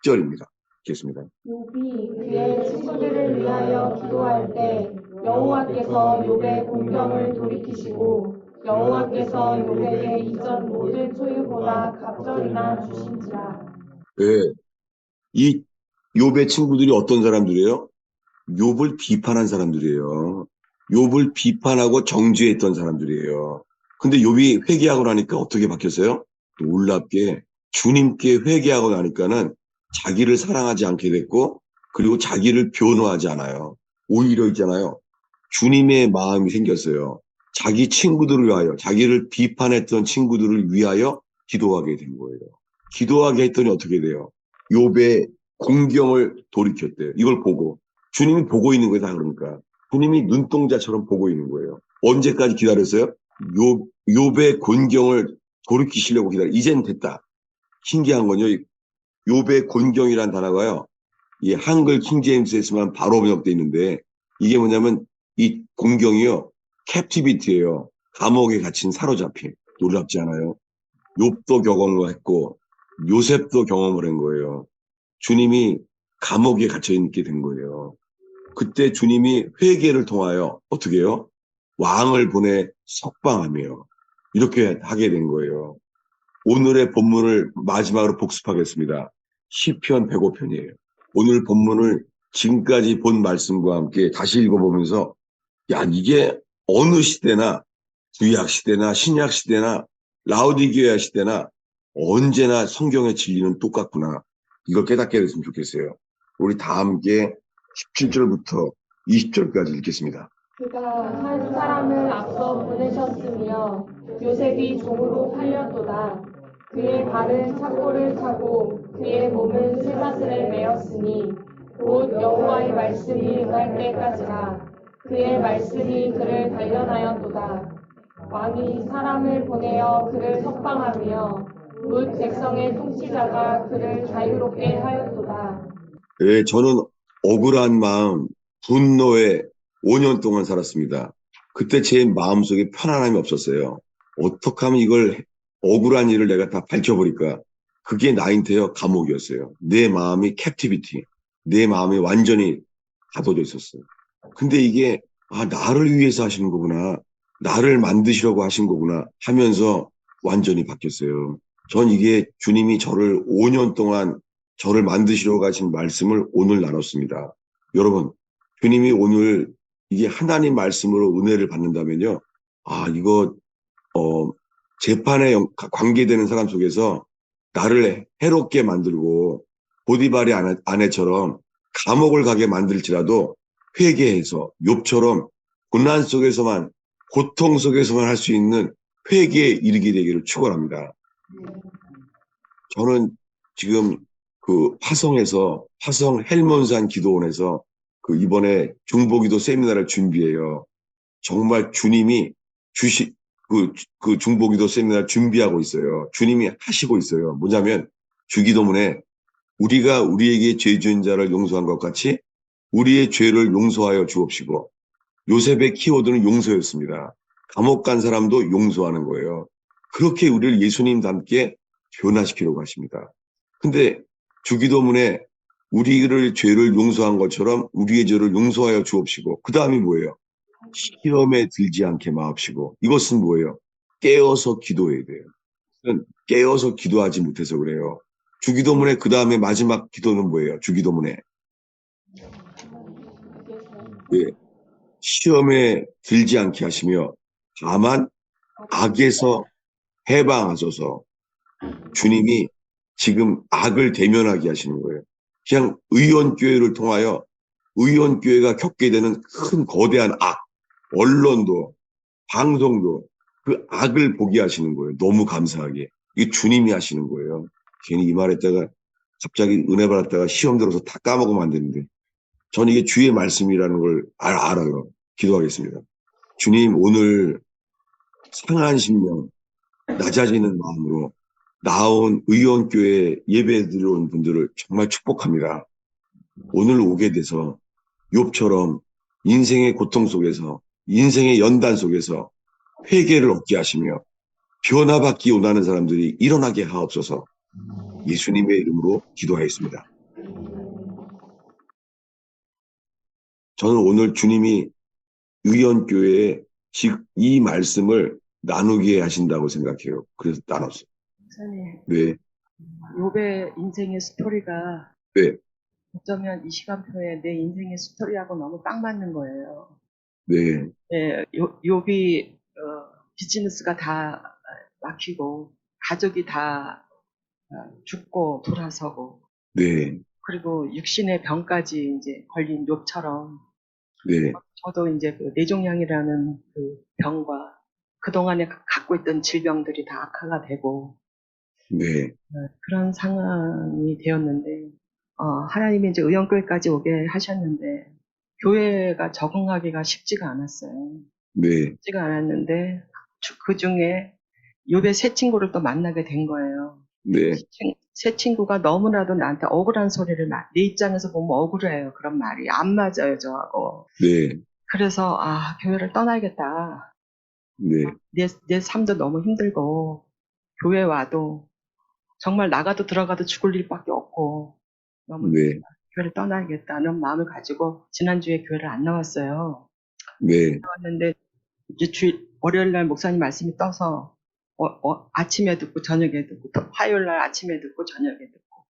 10절입니다. 읽겠습니다. 욥이 그의 친구들을 위하여 기도할 때 여호와께서 욥의 공경을 돌이키시고 여호와께서 욥에게 이전 모든 소유보다 갑절이나 주신지라. 네, 이 욥의 친구들이 어떤 사람들이에요? 욥을 비판한 사람들이에요. 욥을 비판하고 정죄했던 사람들이에요. 근데 욥이 회개하고 나니까 어떻게 바뀌었어요? 놀랍게 주님께 회개하고 나니까는 자기를 사랑하지 않게 됐고, 그리고 자기를 변호하지 않아요. 오히려 있잖아요, 주님의 마음이 생겼어요. 자기 친구들을 위하여, 자기를 비판했던 친구들을 위하여 기도하게 된 거예요. 기도하게 했더니 어떻게 돼요? 욥의 공경을 돌이켰대요. 이걸 보고. 주님이 보고 있는 거예요, 다 그러니까. 주님이 눈동자처럼 보고 있는 거예요. 언제까지 기다렸어요? 욥의 곤경을 돌이키시려고 기다려. 이젠 됐다. 신기한 건요, 욥의 곤경이란 단어가요, 이 한글 킹제임스에서만 바로 번역돼 있는데, 이게 뭐냐면 이 곤경이요, 캡티비티예요. 감옥에 갇힌 사로잡힘. 놀랍지 않아요? 욥도 경험을 했고 요셉도 경험을 한 거예요. 주님이 감옥에 갇혀 있게 된 거예요. 그때 주님이 회개를 통하여 어떻게 해요? 왕을 보내 석방하며 이렇게 하게 된 거예요. 오늘의 본문을 마지막으로 복습하겠습니다. 시편 105편이에요. 오늘 본문을 지금까지 본 말씀과 함께 다시 읽어보면서, 야, 이게 어느 시대나 구약 시대나 신약 시대나 라우디게아 시대나 언제나 성경의 진리는 똑같구나. 이걸 깨닫게 됐으면 좋겠어요. 우리 다 함께 17절부터 20절까지 읽겠습니다. 그가 한 사람을 앞서 보내셨으며 요셉이 종으로 팔렸도다. 그의 발은 착고를 타고 그의 몸은 쇠사슬에 매였으니 곧 여호와의 말씀이 응할 때까지라. 그의 말씀이 그를 단련하였도다. 왕이 사람을 보내어 그를 석방하며 뭇 백성의 통치자가 그를 자유롭게 하였도다. 예, 저는 억울한 마음, 분노에 5년 동안 살았습니다. 그때 제 마음속에 편안함이 없었어요. 어떻게 하면 이걸, 억울한 일을 내가 다 밝혀버릴까? 그게 나인테요, 감옥이었어요. 내 마음이 캡티비티, 내 마음이 완전히 가둬져 있었어요. 근데 이게, 아, 나를 위해서 하시는 거구나. 나를 만드시려고 하신 거구나 하면서 완전히 바뀌었어요. 전 이게 주님이 저를 5년 동안 저를 만드시려고 하신 말씀을 오늘 나눴습니다. 여러분, 주님이 오늘 이게 하나님 말씀으로 은혜를 받는다면요, 아, 이거 재판에 관계되는 사람 속에서 나를 해롭게 만들고 보디발의 아내처럼 감옥을 가게 만들지라도 회개해서 욥처럼 고난 속에서만 고통 속에서만 할 수 있는 회개에 이르게 되기를 축원합니다. 저는 지금 그 화성 헬몬산 기도원에서 그 이번에 중보기도 세미나를 준비해요. 정말 주님이 그 중보기도 세미나 준비하고 있어요. 주님이 하시고 있어요. 뭐냐면 주기도문에 우리가 우리에게 죄 지은 자를 용서한 것 같이 우리의 죄를 용서하여 주옵시고, 요셉의 키워드는 용서였습니다. 감옥 간 사람도 용서하는 거예요. 그렇게 우리를 예수님답게 변화시키려고 하십니다. 근데 주기도문에 우리를 죄를 용서한 것처럼 우리의 죄를 용서하여 주옵시고, 그 다음이 뭐예요? 시험에 들지 않게 마옵시고. 이것은 뭐예요? 깨어서 기도해야 돼요. 깨어서 기도하지 못해서 그래요. 주기도문의 그 다음에 마지막 기도는 뭐예요? 주기도문에 예, 시험에 들지 않게 하시며 다만 악에서 해방하소서. 주님이 지금 악을 대면하게 하시는 거예요. 그냥 의원교회를 통하여 의원교회가 겪게 되는 큰 거대한 악, 언론도 방송도 그 악을 보게 하시는 거예요. 너무 감사하게. 이게 주님이 하시는 거예요. 괜히 이 말했다가 갑자기 은혜 받았다가 시험 들어서 다 까먹으면 안 되는데, 저는 이게 주의 말씀이라는 걸 알아요. 기도하겠습니다. 주님, 오늘 상한 심령, 낮아지는 마음으로 나온 의원교회 예배 드려온 분들을 정말 축복합니다. 오늘 오게 돼서 욥처럼 인생의 고통 속에서, 인생의 연단 속에서 회개를 얻게 하시며 변화받기 원하는 사람들이 일어나게 하옵소서. 예수님의 이름으로 기도하였습니다. 저는 오늘 주님이 의원교회에 이 말씀을 나누게 하신다고 생각해요. 그래서 나눴어요. 목사님, 네, 욥의 인생의 스토리가 네, 어쩌면 이 시간표에 내 인생의 스토리하고 너무 딱 맞는 거예요. 네, 예, 욥이 비즈니스가 다 막히고 가족이 다 죽고 돌아서고 네, 그리고 육신의 병까지 이제 걸린 욥처럼 네, 저도 이제 그 뇌종양이라는 그 병과 그동안에 갖고 있던 질병들이 다 악화가 되고 네, 그런 상황이 되었는데 하나님이 이제 의원교회까지 오게 하셨는데 교회가 적응하기가 쉽지가 않았어요. 네, 쉽지가 않았는데 그 중에 욥의 새 친구를 또 만나게 된 거예요. 네, 새 친구가 너무나도 나한테 억울한 소리를 내 입장에서 보면 억울해요. 그런 말이 안 맞아요, 저하고. 네, 그래서 교회를 떠나야겠다. 네, 내 삶도 너무 힘들고 교회 와도 정말 나가도 들어가도 죽을 일밖에 없고 너무 네, 교회를 떠나야겠다는 마음을 가지고 지난주에 교회를 안 나왔어요. 네, 나왔는데 이제 월요일 날 목사님 말씀이 떠서 아침에 듣고 저녁에 듣고 또 화요일 날 아침에 듣고 저녁에 듣고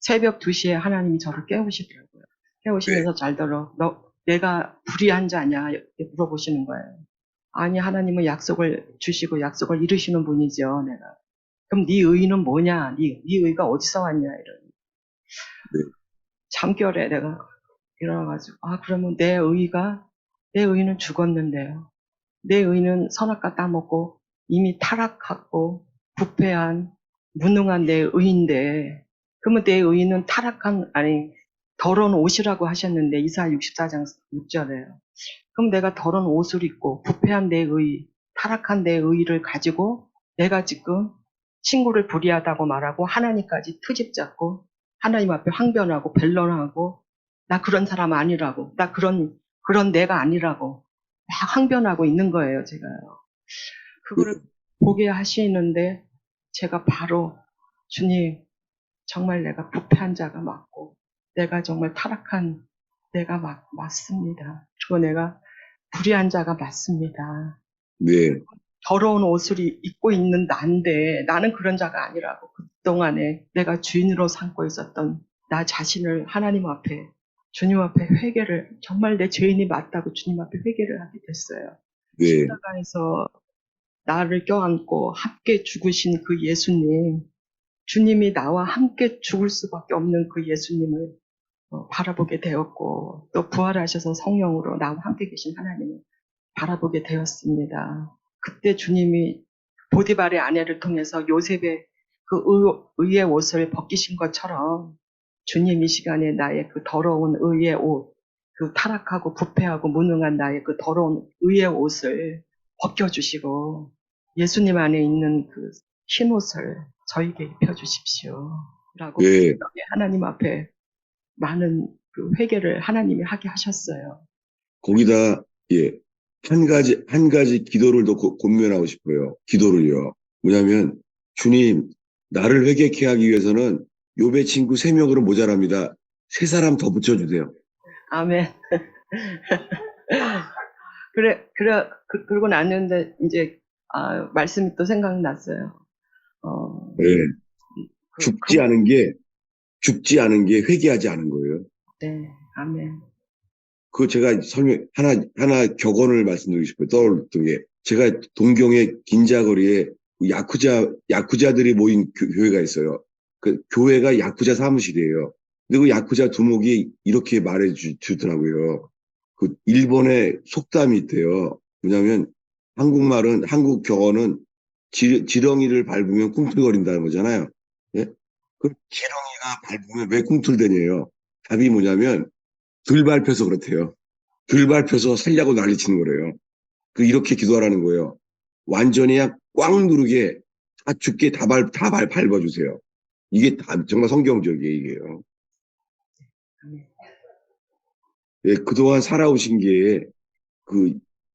새벽 2시에 하나님이 저를 깨우시더라고요. 깨우시면서 잘 들어. 너 내가 불의한 자냐 이렇게 물어보시는 거예요. 아니 하나님은 약속을 주시고 약속을 이루시는 분이죠. 내가. 그럼 네 의는 뭐냐? 네 의가 어디서 왔냐? 이런. 네. 잠결에 내가 일어나가지고 그러면 내 의는 죽었는데요. 내 의는 선악과 따먹고 이미 타락하고 부패한 무능한 내 의인데 그러면 내 의는 더러운 옷이라고 하셨는데 이사야 64장 6절에요. 그럼 내가 더러운 옷을 입고 부패한 내 의, 타락한 내 의를 가지고 내가 지금 친구를 불의하다고 말하고 하나님까지 트집 잡고 하나님 앞에 항변하고 변론하고 나 그런 사람 아니라고 나 그런 내가 아니라고 막 항변하고 있는 거예요, 제가요. 그거를 보게 하시는데 제가 바로 주님 정말 내가 부패한 자가 맞고 내가 정말 타락한 내가 맞습니다. 그리고 내가 불의한 자가 맞습니다. 네, 더러운 옷을 입고 있는 난데 나는 그런 자가 아니라고 그동안에 내가 주인으로 삼고 있었던 나 자신을 하나님 앞에 주님 앞에 회개를 정말 내 죄인이 맞다고 주님 앞에 회개를 하게 됐어요. 네, 십자가에서 나를 껴안고 함께 죽으신 그 예수님 주님이 나와 함께 죽을 수밖에 없는 그 예수님을 바라보게 되었고, 또 부활하셔서 성령으로 나와 함께 계신 하나님을 바라보게 되었습니다. 그때 주님이 보디발의 아내를 통해서 요셉의 그 의의 옷을 벗기신 것처럼 주님 이 시간에 나의 그 더러운 의의 옷, 그 타락하고 부패하고 무능한 나의 그 더러운 의의 옷을 벗겨주시고 예수님 안에 있는 그 흰 옷을 저에게 입혀주십시오. 라고 예, 하나님 앞에 많은 그 회개를 하나님이 하게 하셨어요. 거기다, 예, 한 가지 기도를 더 권면하고 싶어요. 기도를요. 뭐냐면, 주님, 나를 회개케 하기 위해서는 요배 친구 3명으로 모자랍니다. 3사람 더 붙여주세요. 아멘. 그러고 났는데, 이제, 말씀이 또 생각났어요. 예, 죽지 않은 게 회개하지 않은 거예요. 네, 아멘. 그 제가 하나 격언을 말씀드리고 싶어요. 떠올랐던 게, 제가 동경의 긴자거리에 야쿠자들이 모인 교회가 있어요. 그 교회가 야쿠자 사무실이에요. 근데 그 야쿠자 두목이 이렇게 말해 주더라고요. 그 일본의 속담이 있대요. 뭐냐면, 한국 격언은 지렁이를 밟으면 꿈틀거린다는 거잖아요. 예? 그 지렁이가 밟으면 왜 꿈틀대냐요? 답이 뭐냐면, 덜 밟혀서 그렇대요. 덜 밟혀서 살려고 난리치는 거래요. 이렇게 기도하라는 거예요. 완전히 그냥 꽉 누르게 다 죽게 밟아주세요. 이게 정말 성경적이에요, 이게요. 아멘. 예, 그동안 살아오신 게,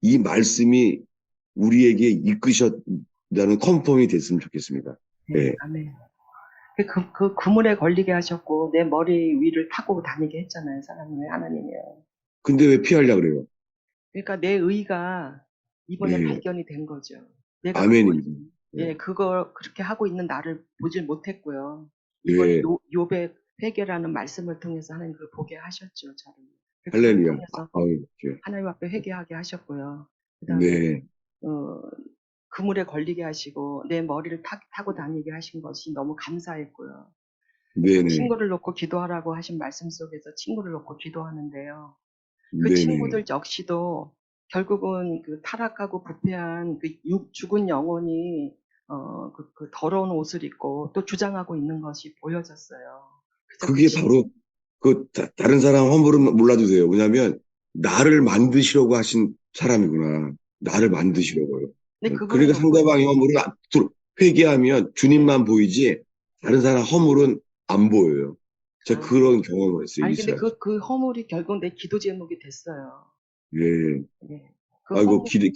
이 말씀이 우리에게 이끄셨다는 컨펌이 됐으면 좋겠습니다. 네, 예. 아멘. 그 그물에 걸리게 하셨고, 내 머리 위를 타고 다니게 했잖아요, 사람이, 하나님이요. 근데 왜 피하려고 그래요? 그러니까 내 의가 이번에 예, 발견이 된 거죠. 내가 아멘입니다. 예, 예, 그렇게 하고 있는 나를 보질 못했고요. 이번에 예, 욥의 회개라는 말씀을 통해서 하나님 그걸 보게 하셨죠, 저를. 그걸 할렐루야. 통해서 예. 하나님 앞에 회개하게 하셨고요. 그 다음에, 네, 그물에 걸리게 하시고, 내 머리를 타고 다니게 하신 것이 너무 감사했고요. 또 네네, 친구를 놓고 기도하라고 하신 말씀 속에서 친구를 놓고 기도하는데요. 그 네네. 친구들 역시도 결국은 그 타락하고 부패한 그 죽은 영혼이 그 더러운 옷을 입고 또 주장하고 있는 것이 보여졌어요. 그래서 그 그게 바로 다른 사람 허물은 몰라도 돼요. 왜냐하면 나를 만드시려고 하신 사람이구나. 나를 만드시려고요. 근데 그거를 그러니까 놓고 상대방의 허물은 회개하면 주님만 보이지 다른 사람 허물은 안 보여요. 제가 아, 그런 경험을 했어요, 아니 근데 이스라엘. 그 허물이 결국 내 기도 제목이 됐어요. 예. 예. 그 아이고, 허물 그,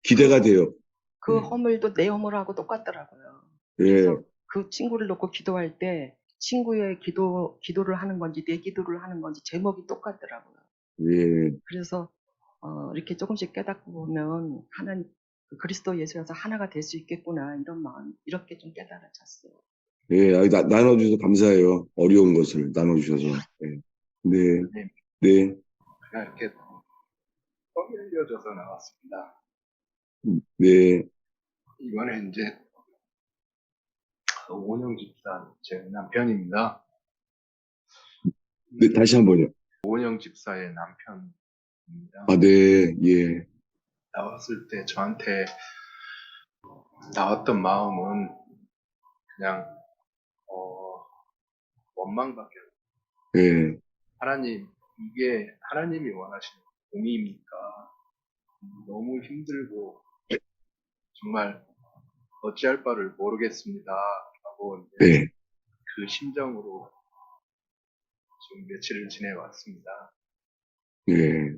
기대가 돼요. 그 예. 허물도 내 허물하고 똑같더라고요. 예. 그래서 그 친구를 놓고 기도할 때 친구의 기도를 하는 건지 내 기도를 하는 건지 제목이 똑같더라고요. 예. 그래서 이렇게 조금씩 깨닫고 보면 하나님 그 그리스도 예수여서 하나가 될 수 있겠구나 이런 마음 이렇게 좀 깨달아졌어요. 예. 나눠주셔서 감사해요. 어려운 것을 나눠주셔서. 예. 네. 네, 네. 그냥 이렇게 떠밀려져서 나왔습니다. 네. 이번에 이제 오은영 집사, 제 남편입니다. 네, 다시 한 번요. 오은영 집사의 남편입니다. 아, 네. 예. 나왔을 때 저한테 나왔던 마음은 그냥 원망밖에 없어요. 예. 하나님, 이게 하나님이 원하시는 공의입니까? 너무 힘들고 정말 어찌할 바를 모르겠습니다. 라고 이제 네. 그 심정으로 지금 며칠을 지내왔습니다. 예.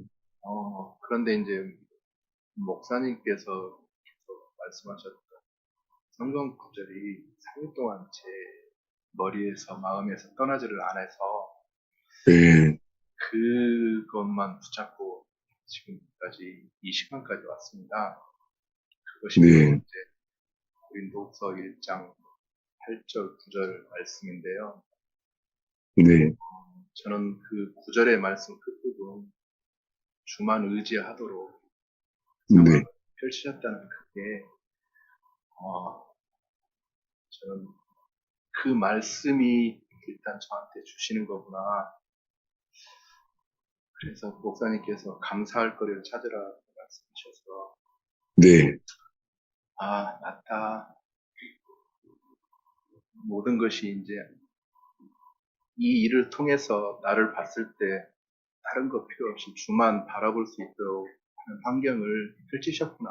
그런데 이제 목사님께서 말씀하셨던 성경 구절이 3일 동안 제 머리에서 마음에서 떠나지를 않아서 예. 그것만 붙잡고 지금까지 이 시간까지 왔습니다. 그것이 네. 바로 이제 고린도후서 1장 8절 9절 말씀인데요. 네. 저는 그 9절의 말씀 끝부분 주만 의지하도록 상황을 네. 펼치셨다는 그게 저는 그 말씀이 일단 저한테 주시는 거구나. 그래서 목사님께서 감사할 거리를 찾으라 말씀하셔서, 네, 아, 맞다. 모든 것이 이제 이 일을 통해서 나를 봤을 때 다른 거 필요 없이 주만 바라볼 수 있도록 하는 환경을 펼치셨구나.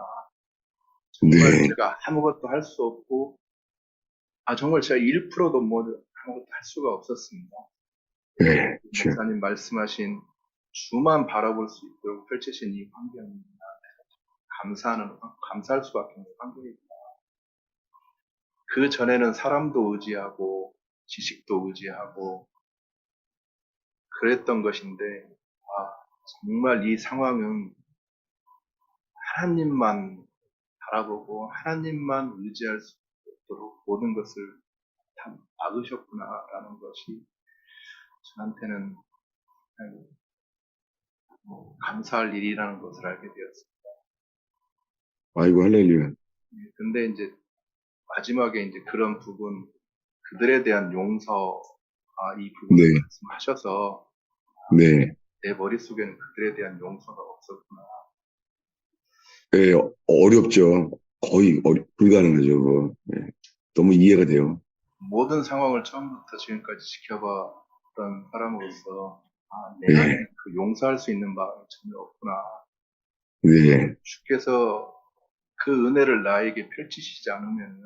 정말 네, 제가 아무것도 할 수 없고, 정말 제가 1%도 뭐 아무것도 할 수가 없었습니다. 네, 목사님 말씀하신 주만 바라볼 수 있도록 펼치신 이 환경이 감사할 수밖에 없는 환경입니다. 그 전에는 사람도 의지하고, 지식도 의지하고, 그랬던 것인데, 정말 이 상황은 하나님만 바라보고, 하나님만 의지할 수 있도록 모든 것을 다 막으셨구나라는 것이 저한테는 감사할 일이라는 것을 알게 되었습니다. 아이고, 할렐루야. 근데 이제 마지막에 이제 그런 부분, 그들에 대한 용서, 이 부분을 네, 말씀하셔서 네. 내 머릿속에는 그들에 대한 용서가 없었구나. 네, 어렵죠. 거의 불가능하죠. 그거. 네. 너무 이해가 돼요. 모든 상황을 처음부터 지금까지 지켜봤던 사람으로서 내 네, 안에 그 용서할 수 있는 마음이 전혀 없구나. 네, 주께서 그 은혜를 나에게 펼치시지 않으면은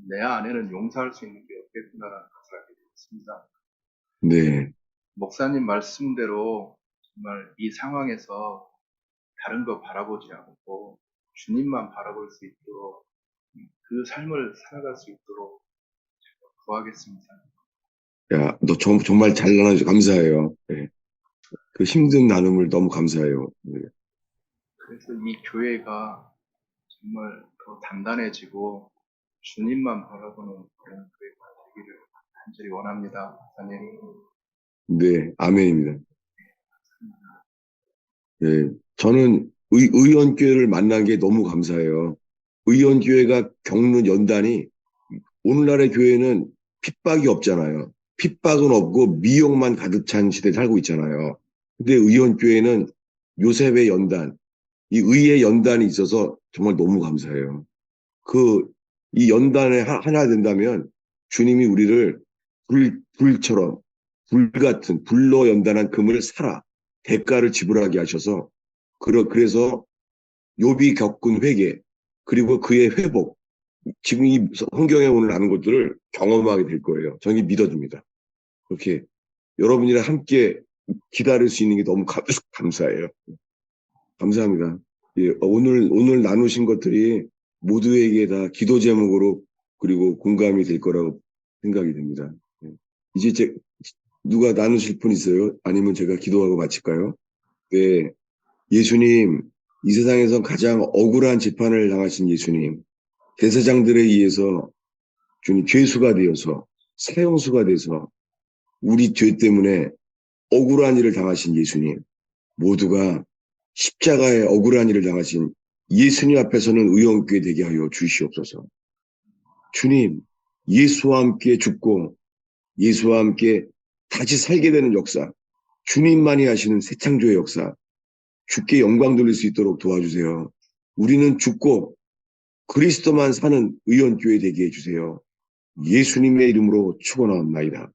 내 안에는 용서할 수 있는 게 없겠구나라는 것을 알게 되었습니다. 네. 목사님 말씀대로 정말 이 상황에서 다른 거 바라보지 않고 주님만 바라볼 수 있도록 그 삶을 살아갈 수 있도록 구하겠습니다. 야, 너 정말 잘 나눠줘서 감사해요. 네. 그 힘든 나눔을 너무 감사해요. 네. 그래서 이 교회가 정말 더 단단해지고 주님만 바라보는 그런 교회가 되기를 간절히 원합니다. 목사님. 네, 아멘입니다. 네, 저는 의원교회를 만난 게 너무 감사해요. 의원교회가 겪는 연단이 오늘날의 교회는 핍박이 없잖아요. 핍박은 없고 미혹만 가득 찬 시대에 살고 있잖아요. 근데 의원교회는 요셉의 연단, 이 의의 연단이 있어서 정말 너무 감사해요. 이 연단에 하나 된다면 주님이 우리를 불처럼, 불 같은, 불로 연단한 금을 사라. 대가를 지불하게 하셔서, 그래서 욥이 겪은 회개, 그리고 그의 회복, 지금 이 성경에 오늘 나눈 것들을 경험하게 될 거예요. 저는 믿어집니다. 그렇게 여러분이랑 함께 기다릴 수 있는 게 너무 감사해요. 감사합니다. 예, 오늘 나누신 것들이 모두에게 다 기도 제목으로 그리고 공감이 될 거라고 생각이 됩니다. 예. 이제 누가 나누실 분 있어요? 아니면 제가 기도하고 마칠까요? 네, 예수님, 이 세상에서 가장 억울한 재판을 당하신 예수님, 대제사장들에 의해서 주님 죄수가 되어서 사형수가 돼서 우리 죄 때문에 억울한 일을 당하신 예수님, 모두가 십자가에 억울한 일을 당하신 예수님 앞에서는 의원교회 되게 하여 주시옵소서. 주님, 예수와 함께 죽고 예수와 함께 다시 살게 되는 역사, 주님만이 하시는 새 창조의 역사, 주께 영광 돌릴 수 있도록 도와주세요. 우리는 죽고 그리스도만 사는 의원교회 되게 해주세요. 예수님의 이름으로 축원하옵나이다.